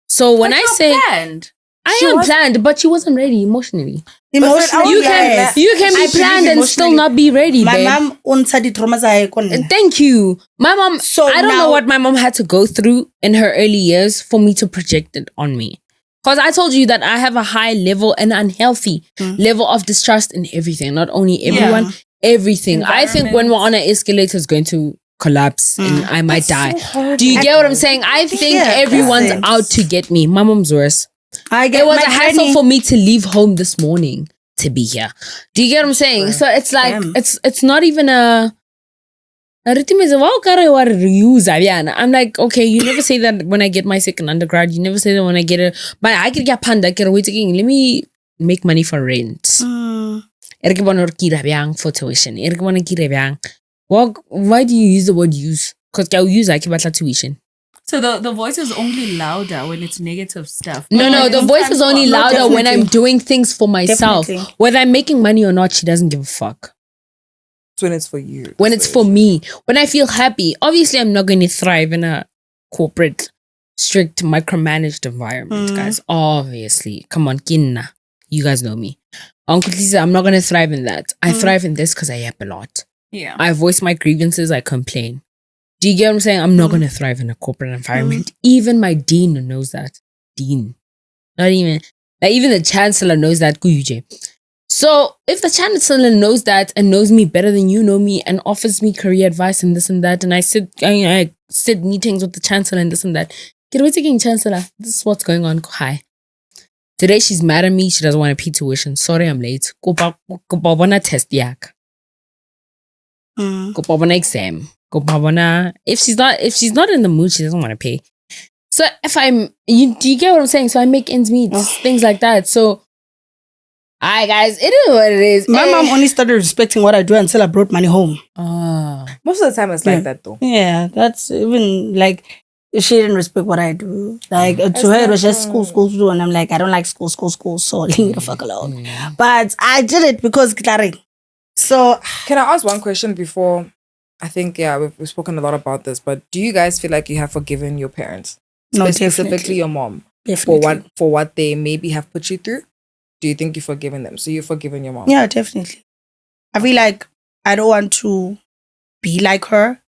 S1: So when I say
S3: planned.
S1: I am planned, but she wasn't ready emotionally.
S4: Emotionally,
S1: You
S4: yes.
S1: can
S4: I
S1: be planned
S4: believe
S1: and still
S4: emotionally.
S1: not be ready,
S4: My
S1: babe.
S4: mom unsa di traumas ay kon.
S1: Thank you. My mom,
S4: So
S1: I don't know
S4: now-
S1: what my mom had to go through in her early years for me to project it on me. Because I told you that I have a high level and unhealthy level of distrust in everything. Not only everyone, everything. I think when we're on an escalator, it's going to collapse and I might die. Do you get what I'm saying? I think everyone's out to get me. My mom's worse. It was a hassle for me to leave home this morning to be here. Do you get what I'm saying? So it's like it's not even a I'm like, okay, you never say that when I get my second undergrad. You never say that when I get let me make money for rent. For tuition. Why do you use the word use? Because I use tuition.
S3: So the voice is only louder when it's negative stuff.
S1: No, the voice is only louder when I'm doing things for myself.
S4: Definitely.
S1: Whether I'm making money or not, she doesn't give a fuck.
S2: When it's for you.
S1: When it's for me. When I feel happy. Obviously, I'm not going to thrive in a corporate, strict, micromanaged environment, guys. Obviously. Come on, kinna. You guys know me. Uncle Lisa, I'm not going to thrive in that. I thrive in this because I yap a lot.
S3: Yeah.
S1: I voice my grievances. I complain. Do you get what I'm saying? I'm not going to thrive in a corporate environment. Even my dean knows that. Dean. Not even. Like even the chancellor knows that. So if the chancellor knows that and knows me better than you know me and offers me career advice and this and that, and I sit meetings with the chancellor and this and that. Get away taking chancellor. This is what's going on. Hi. Today she's mad at me. She doesn't want to pay tuition. Sorry, I'm late. Kopa bona test yak. Kopa bona exam. Kopa bona. If she's not in the mood, she doesn't want to pay. So if do you get what I'm saying? So I make ends meet, things like that. So, alright, guys, it is what it is.
S4: My mom only started respecting what I do until I brought money home.
S2: Most of the time, it's like that though.
S4: Yeah, that's even like she didn't respect what I do. Like to her, it was just school, and I'm like, I don't like school. So leave me the fuck alone. But I did it because Clary. So
S2: can I ask one question before? I think we've spoken a lot about this, but do you guys feel like you have forgiven your parents?
S4: No,
S2: specifically your mom, for what they maybe have put you through? Do you think you've forgiven them? So you've forgiven your mom?
S4: Yeah, definitely. I feel like I don't want to be like her,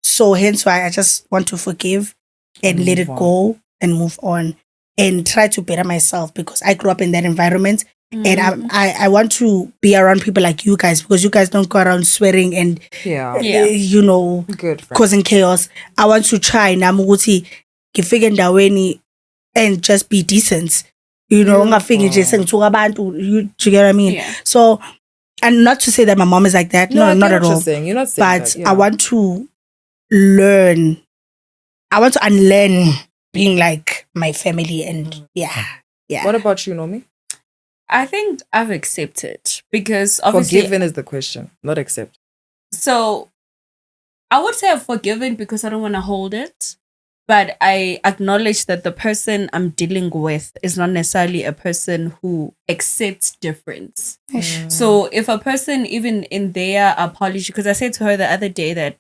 S4: so hence why I just want to forgive and let it go and move on and try to better myself, because I grew up in that environment. And I want to be around people like you guys, because you guys don't go around swearing and you know, causing chaos. I want to try namuguti gifike and just be decent. You know, do you get what I mean? Yeah. So, and not to say that my mom is like that. No, not at all.
S2: You're not saying
S4: but
S2: that, yeah.
S4: I want to learn. I want to unlearn being like my family, and yeah.
S2: What about you, Nomi?
S3: I think I've accepted, because obviously
S2: forgiven is the question, not accept.
S3: So I would say I've forgiven because I don't want to hold it, but I acknowledge that the person I'm dealing with is not necessarily a person who accepts difference. So if a person, even in their apology, because I said to her the other day that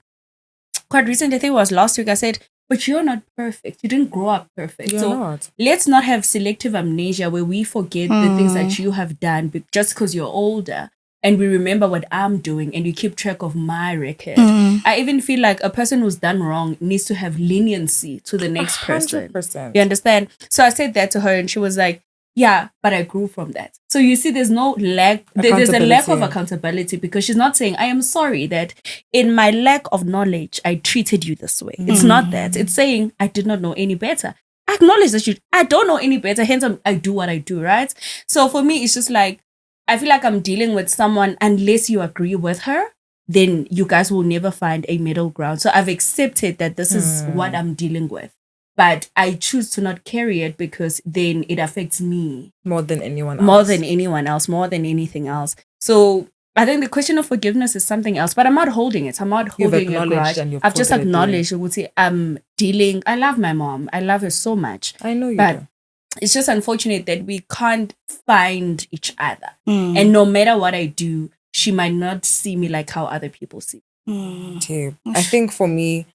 S3: quite recently, I think it was last week, I said, but you're not perfect. You didn't grow up perfect.
S2: You're not.
S3: Let's not have selective amnesia where we forget the things that you have done just because you're older, and we remember what I'm doing and you keep track of my record. I even feel like a person who's done wrong needs to have leniency to the next
S2: 100%.
S3: person. You understand? So I said that to her and she was like, yeah, but I grew from that. So you see, there's no lack. There's a lack of accountability, because she's not saying, I am sorry that in my lack of knowledge, I treated you this way. It's not that. It's saying, I did not know any better. I acknowledge that I don't know any better. Hence, I do what I do, right? So for me, it's just like, I feel like I'm dealing with someone, unless you agree with her, then you guys will never find a middle ground. So I've accepted that this is what I'm dealing with. But I choose to not carry it, because then it affects me.
S2: More than anyone else.
S3: More than anyone else, more than anything else. So I think the question of forgiveness is something else, but I'm not holding it. I'm not holding a grudge. I've just acknowledged. I would say I'm dealing. I love my mom. I love her so much.
S2: I know you
S3: but
S2: do.
S3: It's just unfortunate that we can't find each other. And no matter what I do, she might not see me like how other people see me.
S2: Okay. I think for me,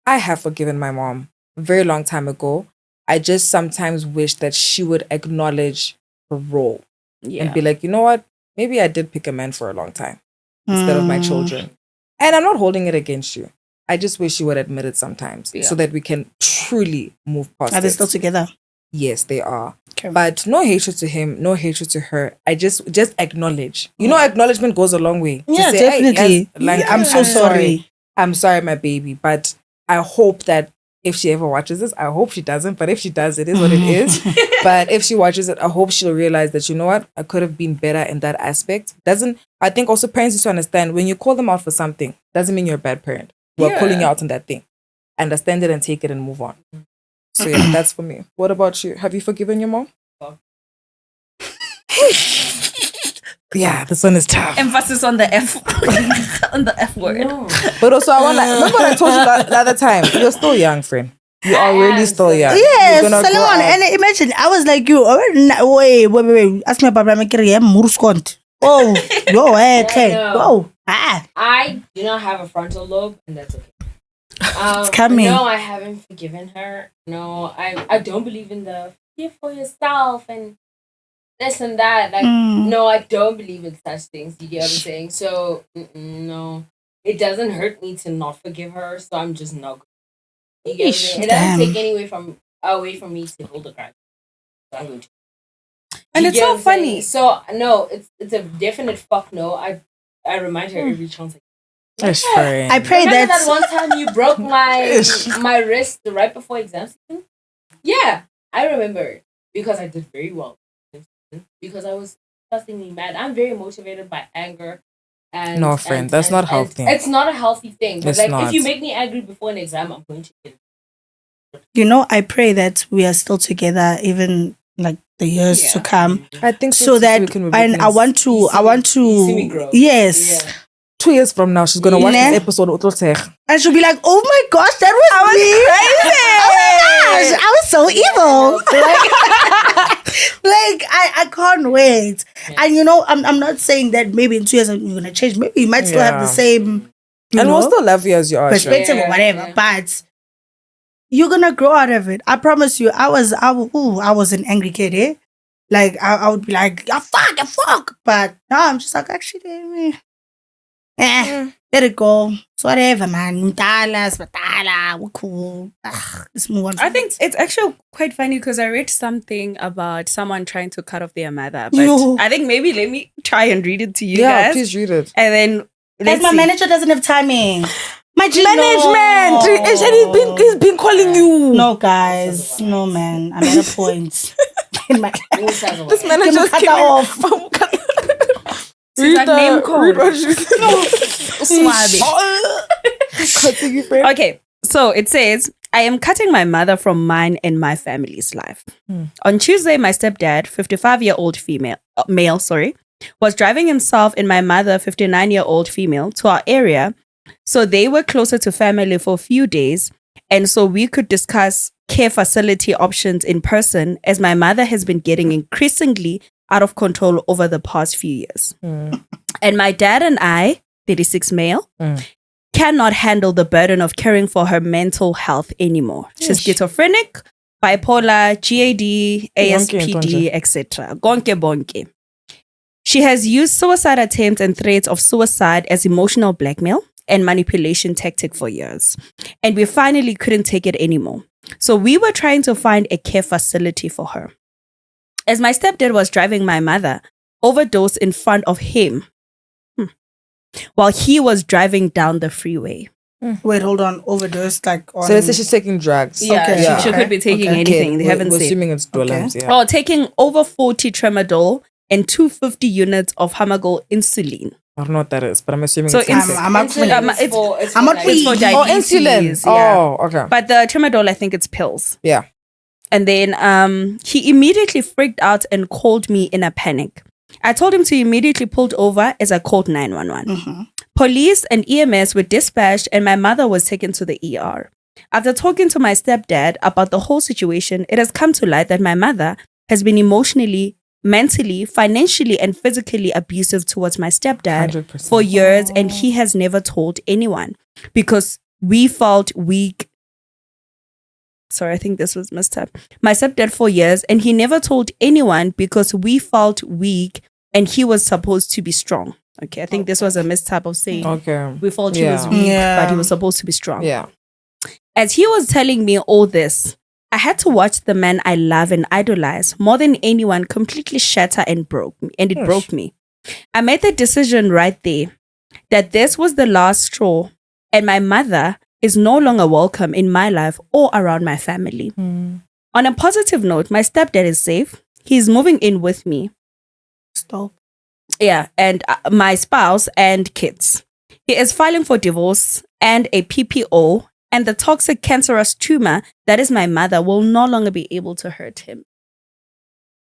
S2: I have forgiven my mom a very long time ago. I just sometimes wish that she would acknowledge her role and be like, you know what? Maybe I did pick a man for a long time instead of my children. And I'm not holding it against you. I just wish she would admit it sometimes so that we can truly move past it.
S4: Are they still together?
S2: Yes, they are. Okay. But no hatred to him, no hatred to her. I just acknowledge. You know, acknowledgement goes a long way.
S4: Yeah,
S2: to say,
S4: definitely.
S2: Hey,
S4: I'm so sorry.
S2: I'm sorry, my baby. But I hope that if she ever watches this, I hope she doesn't. But if she does, it is what it is. But if she watches it, I hope she'll realize that, you know what? I could have been better in that aspect. I think also parents need to understand, when you call them out for something, doesn't mean you're a bad parent. We're calling you out on that thing. Understand it and take it and move on. So yeah, that's for me. What about you? Have you forgiven your mom? Yeah, this one is tough.
S3: Emphasis on the F on the F word. No.
S2: But also, remember what I told you the other time? You're still young, friend. You are really still young.
S4: Yes, and imagine, I was like you. Wait. Ask me about my career. Oh, yo, okay. Whoa.
S1: I do not have a frontal lobe, and that's okay.
S4: It's coming.
S1: No, I haven't forgiven her. No, I don't believe in the forgive for yourself and this and that. Like, no, I don't believe in such things. You get what I'm saying? So, no, it doesn't hurt me to not forgive her. So I'm just not. You get what I'm saying? It doesn't take away from me to hold a grudge. So I'm going to.
S3: And it's so funny.
S1: So no, it's a definite fuck no. I remind her every chance.
S4: I pray
S1: that one time you broke my wrist right before exam season? Yeah, I remember because I did very well.
S3: because I was disgustingly mad. I'm very motivated by anger. And,
S2: no, friend, that's not healthy.
S3: It's not a healthy thing. But
S2: It's
S3: like,
S2: not.
S3: if you make me angry before an exam, I'm going to get it.
S4: You know, I pray that we are still together, even like the years to come.
S2: I think
S4: So that, and I want to,
S3: grow.
S4: yes.
S3: Yeah.
S2: 2 years from now, she's gonna watch
S4: Nah.
S2: this episode.
S4: And she'll be like, oh my gosh, that was me. Crazy. Oh my gosh, I was so evil. Like I can't wait. Yeah. And you know, I'm not saying that maybe in 2 years you're gonna change. Maybe you might still have the same
S2: we'll still love you as you are,
S4: perspective or whatever. But you're gonna grow out of it. I promise you. I was an angry kid, eh? Like I would be like, you fuck. But now I'm just like, actually, let it go. So whatever, man. We're cool. Let's move on.
S3: I think it's actually quite funny because I read something about someone trying to cut off their mother. But I think maybe let me try and read it to you guys.
S2: Yeah, please read it.
S3: And then
S4: like my manager doesn't have timing. My
S2: management! And he's been calling you.
S4: No, guys. No, man. I'm at a point.
S2: This manager's
S4: cut her off.
S3: Read the name code. Okay, so it says, I am cutting my mother from mine and my family's life. On Tuesday, my stepdad, 55-year-old male, was driving himself and my mother, 59-year-old female, to our area. So they were closer to family for a few days. And so we could discuss care facility options in person, as my mother has been getting increasingly out of control over the past few years. And my dad and I, 36 male, cannot handle the burden of caring for her mental health anymore. She's schizophrenic, bipolar, GAD, ASPD, etc. Gonke bonke. She has used suicide attempts and threats of suicide as emotional blackmail and manipulation tactic for years. And we finally couldn't take it anymore. So we were trying to find a care facility for her. As my stepdad was driving my mother, overdosed in front of him while he was driving down the freeway.
S4: Wait, hold on. Overdose, like on...
S2: So let's say she's taking drugs.
S3: Yeah, okay. She could be taking anything. They haven't said.
S2: We're assuming it's Dolams,
S3: Or taking over 40 tramadol and 250 units of Hamagal insulin.
S2: I don't know what that is, but I'm assuming
S3: so
S2: it's
S3: for diabetes.
S2: Oh, insulin.
S3: Yeah.
S2: Oh, okay.
S3: But the tramadol, I think it's pills.
S2: Yeah.
S3: And then he immediately freaked out and called me in a panic. I told him to immediately pull over as I called 911. Police and EMS were dispatched and my mother was taken to the ER. After talking to my stepdad about the whole situation, it has come to light that my mother has been emotionally, mentally, financially, and physically abusive towards my stepdad
S2: 100%.
S3: For years, and he has never told anyone because we felt weak. Sorry, I think this was messed up. My stepdad for years, and he never told anyone because we felt weak and he was supposed to be strong. Okay, I think this was a mistype of saying we felt he was weak, but he was supposed to be strong.
S2: Yeah.
S3: As he was telling me all this, I had to watch the man I love and idolize more than anyone completely shatter and broke me, and it broke me. I made the decision right there that this was the last straw, and my mother is no longer welcome in my life or around my family. On a positive note, my stepdad is safe. He's moving in with me.
S4: Stop.
S3: Yeah, and my spouse and kids. He is filing for divorce and a PPO, and the toxic cancerous tumor that is my mother will no longer be able to hurt him.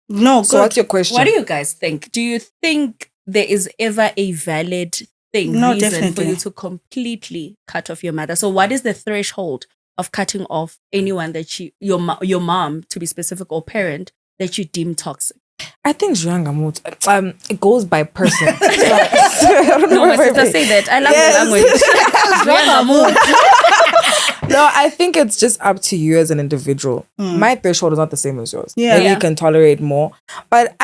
S4: No,
S2: so what's your question?
S3: What do you guys think? Do you think there is ever a valid reason
S4: definitely.
S3: for you to completely cut off your mother? So what is the threshold of cutting off anyone that your mom, to be specific, or parent that you deem toxic?
S2: I think it goes by person.
S3: No, my sister say that. I love the language.
S2: No, I think it's just up to you as an individual. My threshold is not the same as yours.
S4: Yeah.
S2: Maybe you can tolerate more. But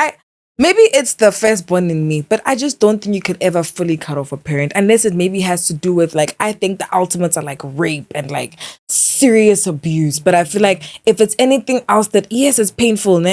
S2: maybe it's the firstborn in me, but I just don't think you could ever fully cut off a parent unless it maybe has to do with, like, I think the ultimates are like rape and like serious abuse. But I feel like if it's anything else that, yes, it's painful,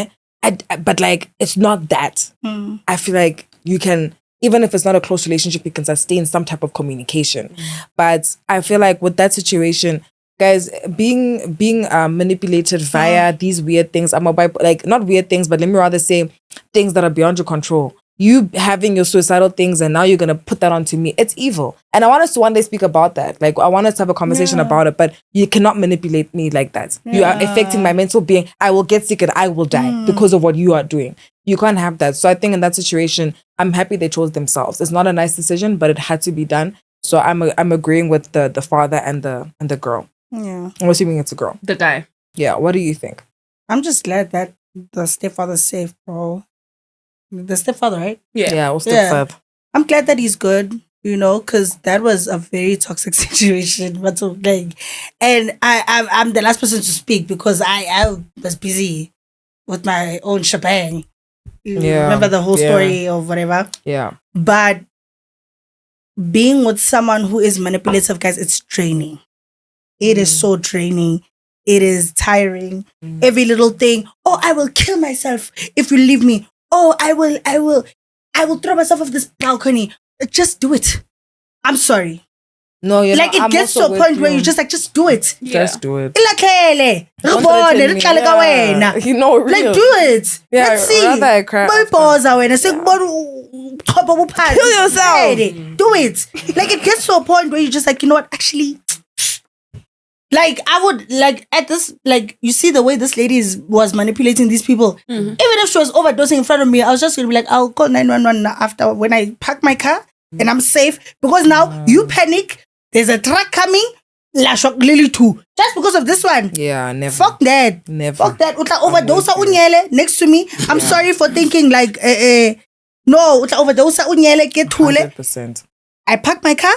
S2: but like it's not that. I feel like you can, even if it's not a close relationship, you can sustain some type of communication. But I feel like with that situation, guys, being manipulated via these weird things. I'm like not weird things, but let me rather say things that are beyond your control. You having your suicidal things and now you're gonna put that onto me. It's evil. And I want us to one day speak about that. Like I want us to have a conversation about it, but you cannot manipulate me like that. You are affecting my mental being. I will get sick and I will die because of what you are doing. You can't have that. So I think in that situation, I'm happy they chose themselves. It's not a nice decision, but it had to be done. So I'm agreeing with the father and the girl.
S4: Yeah.
S2: I'm assuming it's a girl.
S3: The guy.
S2: Yeah. What do you think?
S4: I'm just glad that the stepfather's safe, bro. The stepfather, right?
S2: Yeah. We'll step further.
S4: I'm glad that he's good, because that was a very toxic situation. But so, like, and I'm the last person to speak because I was busy with my own shebang. You remember the whole story or whatever?
S2: Yeah.
S4: But being with someone who is manipulative, guys, it's draining. It is so draining. It is tiring. Every little thing. Oh, I will kill myself if you leave me. Oh, I will throw myself off this balcony. Just do it. I'm sorry.
S2: No, you're
S4: like
S2: not.
S4: It gets to a point where you just do it.
S2: Just do it.
S4: You know,
S2: real.
S4: Like do it.
S2: Yeah,
S4: let's see.
S2: Rather I cry.
S4: Kill yourself. Do it. Like it gets to a point where you just like, you know what, actually. Like I would like at this, like you see the way this lady was manipulating these people. Even if she was overdosing in front of me, I was just gonna be like, I'll call 911 after when I park my car and I'm safe. Because now you panic, there's a truck coming, La Shock Lily too. Just because of this one.
S2: Yeah, never.
S4: Fuck that.
S2: Never.
S4: Fuck that. Utla overdose unyele next to me. I'm sorry for thinking like no, utla overdose unyele get thule.
S2: 100%.
S4: I park my car.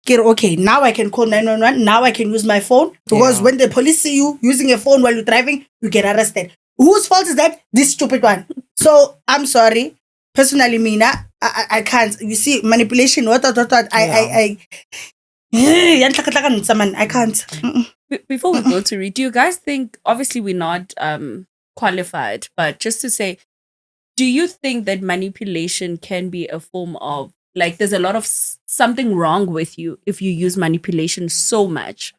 S4: Get okay, now I can call 911. Now I can use my phone. Because when the police see you using a phone while you're driving, you get arrested. Whose fault is that? This stupid one. So I'm sorry. Personally, Mina, I can't. You see, manipulation, what. I can't.
S3: Before we go to read, do you guys think, obviously we're not qualified, but just to say, do you think that manipulation can be a form of, like, there's a lot of something wrong with you if you use manipulation so much?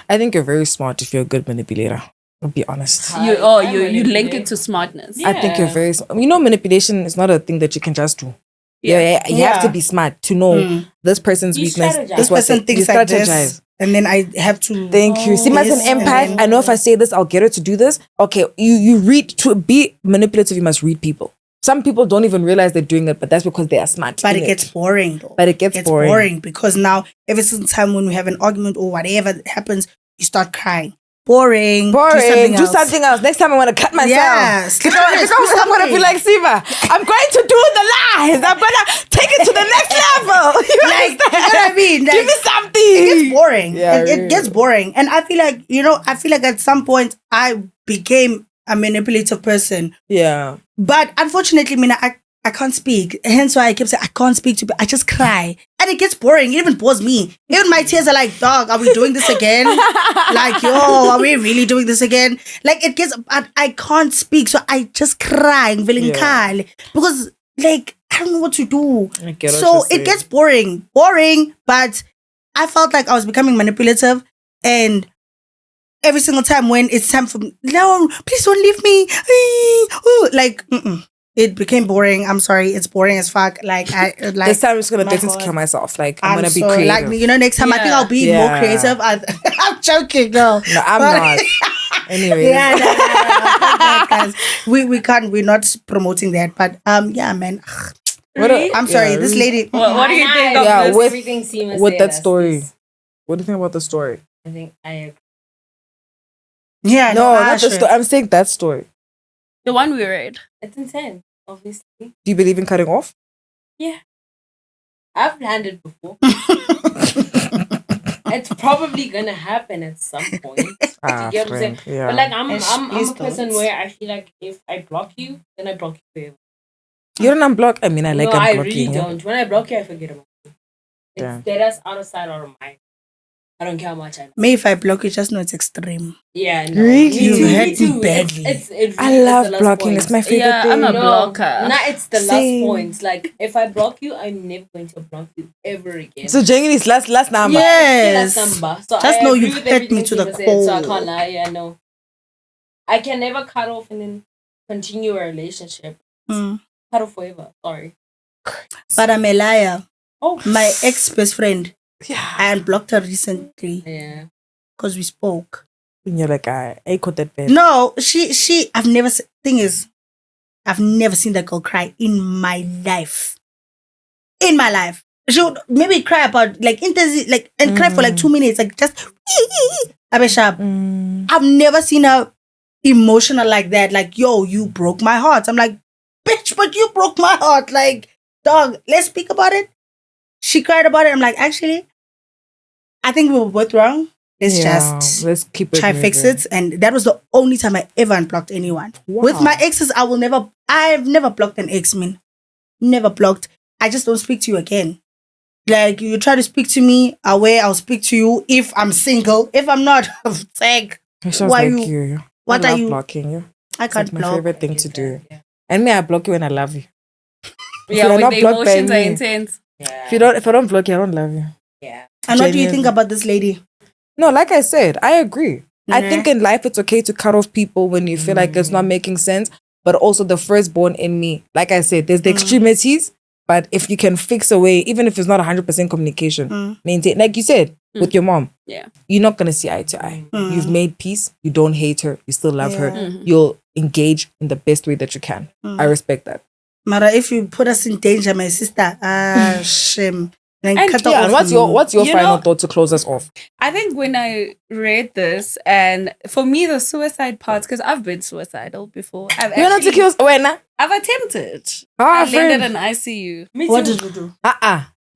S2: I think you're very smart if you're a good manipulator. I'll be honest.
S3: You link it to smartness.
S2: I think you're very smart. Manipulation is not a thing that you can just do. You have to be smart to know this person's weakness.
S4: This person thinks like this, and then I have to.
S2: Thank you. See, as an empath, I know if I say this, I'll get her to do this. Okay, you read, to be manipulative, you must read people. Some people don't even realize they're doing it, but that's because they are smart.
S4: But it gets boring, though.
S2: But it gets boring
S4: because now, every single time when we have an argument or whatever happens, you start crying. Boring. Do something else. Next time I want to cut myself.
S2: Yes. Because I'm going to be like, Siva, I'm going to do the lies. I'm going to take it to the next level. You know what I mean? Like, give me something.
S4: It gets boring. It gets boring. And I feel like, at some point, I became a manipulative person.
S2: Yeah.
S4: But unfortunately, Mina, I can't speak. Hence why I kept saying I can't speak to people. I just cry. And it gets boring. It even bores me. Even my tears are like, dog, are we doing this again? Like, yo, are we really doing this again? Like, it gets, I can't speak. So I just cry. Because, like, I don't know what to do. So it gets boring. But I felt like I was becoming manipulative. And every single time when it's time for, no, please don't leave me. Like, it became boring. I'm sorry, it's boring as fuck. Like
S2: this time I'm just gonna to kill myself. Like I'm gonna be creative.
S4: Like next time I think I'll be more creative. I'm joking, girl.
S2: No, I'm not. Anyway,
S4: guys, we can't. We're not promoting that. But yeah, man. I'm sorry, this lady.
S3: What do you think of this?
S1: Everything seems
S2: with that story. What do you think about the story?
S1: I think I agree.
S4: Yeah,
S2: no, not the story. I'm saying that story.
S3: The one we read.
S1: It's insane, obviously.
S2: Do you believe in cutting off?
S1: Yeah. I've planned it before. It's probably gonna happen at some point. You get what I'm saying? Yeah. But like I'm a person where I feel like if I block you, then I block you forever.
S2: You don't unblock? I mean, I like unblocking.
S1: I really don't. When I block you, I forget about you. It's dead as out of sight, out of mind.
S3: I don't care how much I know.
S4: Me, if I block you, just know it's extreme.
S3: Yeah, no.
S2: Really?
S4: You hurt me badly.
S3: It really
S2: I
S3: is
S2: love
S3: the last
S2: blocking.
S3: point.
S2: It's my favorite
S3: Yeah,
S2: thing.
S3: I'm a
S2: No,
S3: blocker. Nah, it's the
S2: Same.
S3: last point. Like, if I block you, I'm never going to block you ever again.
S2: So genuinely, it's last number.
S4: Yes.
S3: Last number. So
S4: Just
S3: I
S4: know
S3: agree
S4: you've
S3: with
S4: hurt
S3: everything
S4: me to the
S3: Tima said, so I
S4: core.
S3: can't lie. Yeah, no. I can never cut off and then continue a relationship.
S4: Mm.
S3: Cut off forever. Sorry.
S4: But I'm a liar.
S3: Oh.
S4: My ex-best friend,
S2: Yeah.
S4: I unblocked her recently
S3: Yeah.
S4: because we spoke.
S2: And you're like, I caught that bad.
S4: No, I've never, thing is, I've never seen that girl cry in my life. In my life. She would maybe cry about, like, and cry for like 2 minutes, like, just, Abeshab. I've never seen her emotional like that. Like, yo, you broke my heart. I'm like, bitch, but you broke my heart. Like, dog, let's speak about it. She cried about it. I'm like, actually, I think we were both wrong. Let's
S2: keep it
S4: try fix it. And that was the only time I ever unblocked anyone.
S2: Wow.
S4: With my exes, I've never blocked an ex, man. Never blocked. I just don't speak to you again. Like, you try to speak to me, I'll speak to you if I'm single. If I'm not, it's like,
S2: Why you?
S4: What
S2: I
S4: are
S2: love
S4: you?
S2: blocking you?
S4: I
S2: It's
S4: can't
S2: like my
S4: block.
S2: favorite thing to do.
S3: Yeah.
S2: And me, I block you when I love you. If
S3: Yeah,
S2: you're
S3: when
S2: not
S3: the
S2: blocked by
S3: emotions are
S2: me,
S3: intense. Yeah.
S2: if I don't block you, I don't love you.
S3: Yeah.
S4: And what do you think
S2: Genuinely.
S4: about this lady?
S2: No, like I said, I agree. I
S4: Yeah.
S2: think in life it's okay to cut off people when you feel like it's not making sense. But also the firstborn in me, like I said, there's the extremities. But if you can fix a way, even if it's not 100% communication, maintain. Like you said, with your mom,
S3: Yeah.
S2: you're not gonna see eye to eye. You've made peace. You don't hate her. You still love her.
S3: Mhm.
S2: You'll engage in the best way that you can. I respect that.
S4: Mara, if you put us in danger, my sister, shame. Then
S3: And
S4: cut her
S3: yeah,
S2: And
S4: off.
S2: what's your
S3: You
S2: final
S3: know-
S2: thought to close us off?
S3: I think when I read this, and for me, the suicide parts, because I've been suicidal before.
S2: You're not to kill when?
S3: I've attempted.
S2: Ah,
S3: I landed
S2: friend.
S3: in ICU.
S4: What did you do?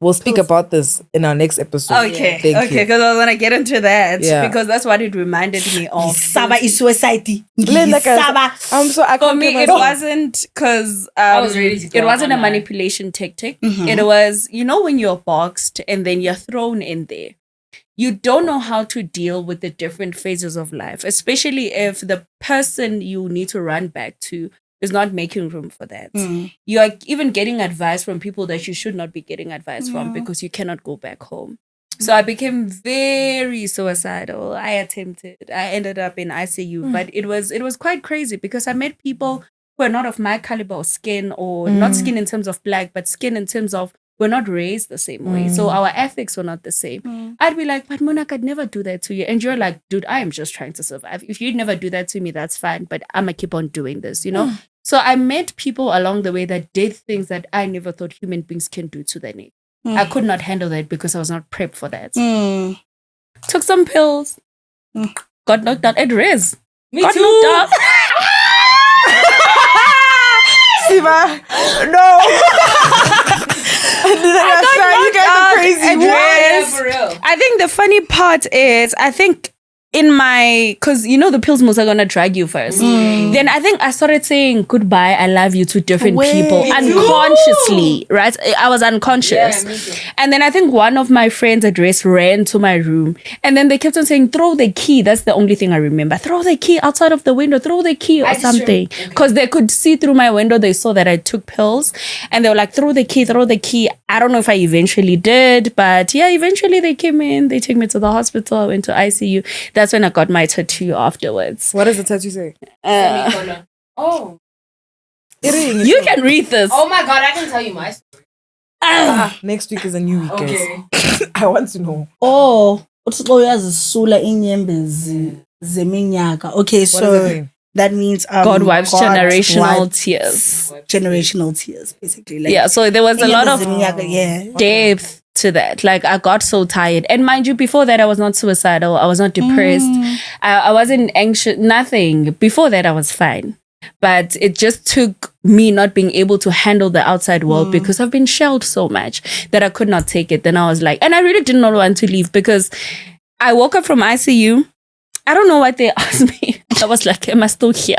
S2: We'll speak about this in our next episode.
S3: Okay,
S2: Thank you.
S3: because I was gonna get into that
S2: Yeah.
S3: because that's what it reminded me of.
S4: Saba is suicide.
S2: Like
S4: Saba.
S2: I
S3: For
S2: can't
S3: me,
S2: kill
S3: it
S2: myself.
S3: wasn't because
S1: I was ready to go
S3: it wasn't a
S1: online.
S3: manipulation tactic. It was, you know, when you're boxed and then you're thrown in there. You don't know how to deal with the different phases of life, especially if the person you need to run back to is not making room for that. You are even getting advice from people that you should not be getting advice from because you cannot go back home. So I became very suicidal. I attempted. I ended up in ICU, but it was quite crazy because I met people who are not of my caliber of skin, or not skin in terms of black, but skin in terms of we're not raised the same way. So our ethics were not the same. I'd be like, but Monak, I'd never do that to you. And you're like, dude, I am just trying to survive. If you'd never do that to me, that's fine. But I'm going to keep on doing this, you know? So I met people along the way that did things that I never thought human beings can do to their needs. I could not handle that because I was not prepped for that. Took some pills. Got knocked out at res. Got knocked out.
S2: Siva, no. You guys are crazy.
S3: Yes.
S1: For real.
S3: I think the funny part is, I think in my, because you know the pills most are going to drag you first. Then I think I started saying goodbye, I love you to different people unconsciously, right? I was unconscious.
S1: Yeah, me too.
S3: And then I think one of my friends at race ran to my room and then they kept on saying, throw the key. That's the only thing I remember. Throw the key outside of the window, throw the key or
S1: I just
S3: something. Because they could see through my window. They saw that I took pills and they were like, throw the key, throw the key. I don't know if I eventually did, but yeah, eventually they came in. They took me to the hospital. I went to ICU. That's when I got my tattoo afterwards.
S2: What does the tattoo say?
S1: Oh.
S3: You can read this.
S1: Oh my god, I can tell you my story.
S2: Next week is a new week, guys.
S1: Okay.
S2: I want to know.
S4: Oh, uyazisula inyembezi zeminyaka. Okay,
S2: What does
S4: so
S2: it mean?
S4: that means
S3: God wipes generational
S4: wipes
S3: tears.
S4: generational tears, basically. Like,
S3: Yeah, so there was a lot of
S4: yeah.
S3: depth to that. Like I got so tired. And mind you, before that I was not suicidal. I was not depressed. I wasn't anxious, nothing. Before that I was fine. But it just took me not being able to handle the outside world because I've been shelled so much that I could not take it. Then I was like, and I really did not want to leave because I woke up from ICU. I don't know what they asked me. I was like, am I still here?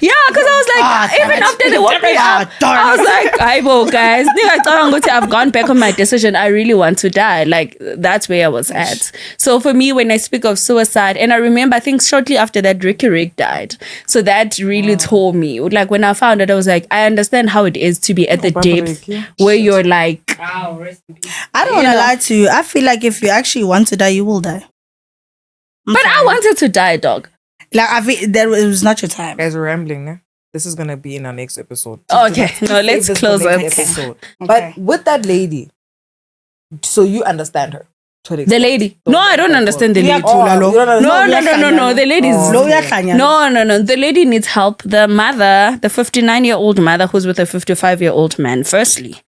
S3: Yeah, because I was like, even after they woke me up, I was like, "Aibo, guys, I've gone back on my decision. I really want to die." Like, that's where I was at. So for me, when I speak of suicide, and I remember, I think shortly after that, Ricky Rick died. So that really told me, like, when I found it, I was like, I understand how it is to be at the depth where you're like,
S4: I don't want to lie to you. I feel like if you actually want to die, you will die.
S3: But I wanted to die, dog.
S4: Like, I think it was not your time.
S2: Guys, we're rambling, no? This is going to be in our next episode.
S3: Okay, no, let's close it.
S2: Episode. But with that lady, so you understand her.
S3: The lady. No, I don't understand the lady.
S2: No.
S3: The lady is... No. The lady needs help. The mother, the 59-year-old mother who's with a 55-year-old man, firstly,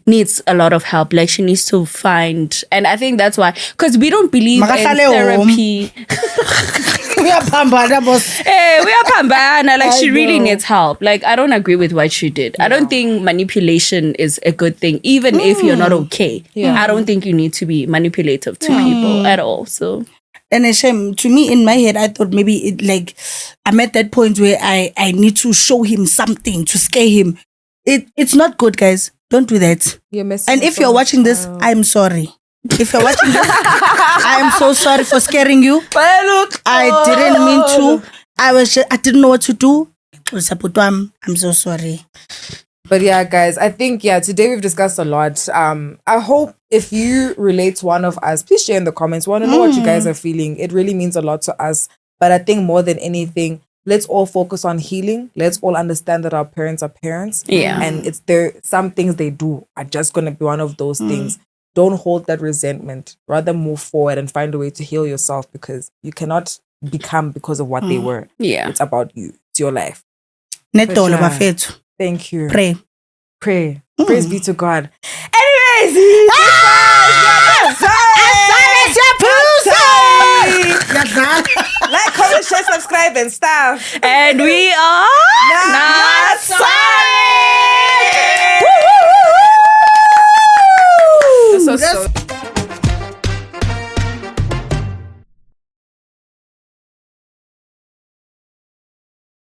S3: needs a lot of help. Like, she needs to find... And I think that's why... Because we don't believe in therapy.
S4: We are pambana, boss.
S3: Hey, we are pambana. Like, she really needs help. Like, I don't agree with what she did. I don't think manipulation is a good thing, even if you're not okay. Yeah. I don't think you need to be manipulative to people at all. So,
S4: and a shame to me, in my head, I thought maybe I'm at that point where I need to show him something to scare him. It's not good, guys. Don't do that. And if you're watching this, I'm sorry. If you're watching this, I am so sorry for scaring you. I didn't mean to. I didn't know what to do. I'm so sorry.
S2: But yeah, guys, I think, today we've discussed a lot. I hope if you relate to one of us, please share in the comments. We want to know what you guys are feeling. It really means a lot to us. But I think more than anything, let's all focus on healing. Let's all understand that our parents are parents.
S3: Yeah.
S2: And some things they do are just going to be one of those things. Don't hold that resentment. Rather move forward and find a way to heal yourself, because you cannot become because of what they were.
S3: Yeah.
S2: It's about you. It's your life. Thank you.
S4: Pray.
S2: Praise be to God. Anyways, like, comment, share, subscribe, and stuff.
S3: And we are not sorry.
S2: So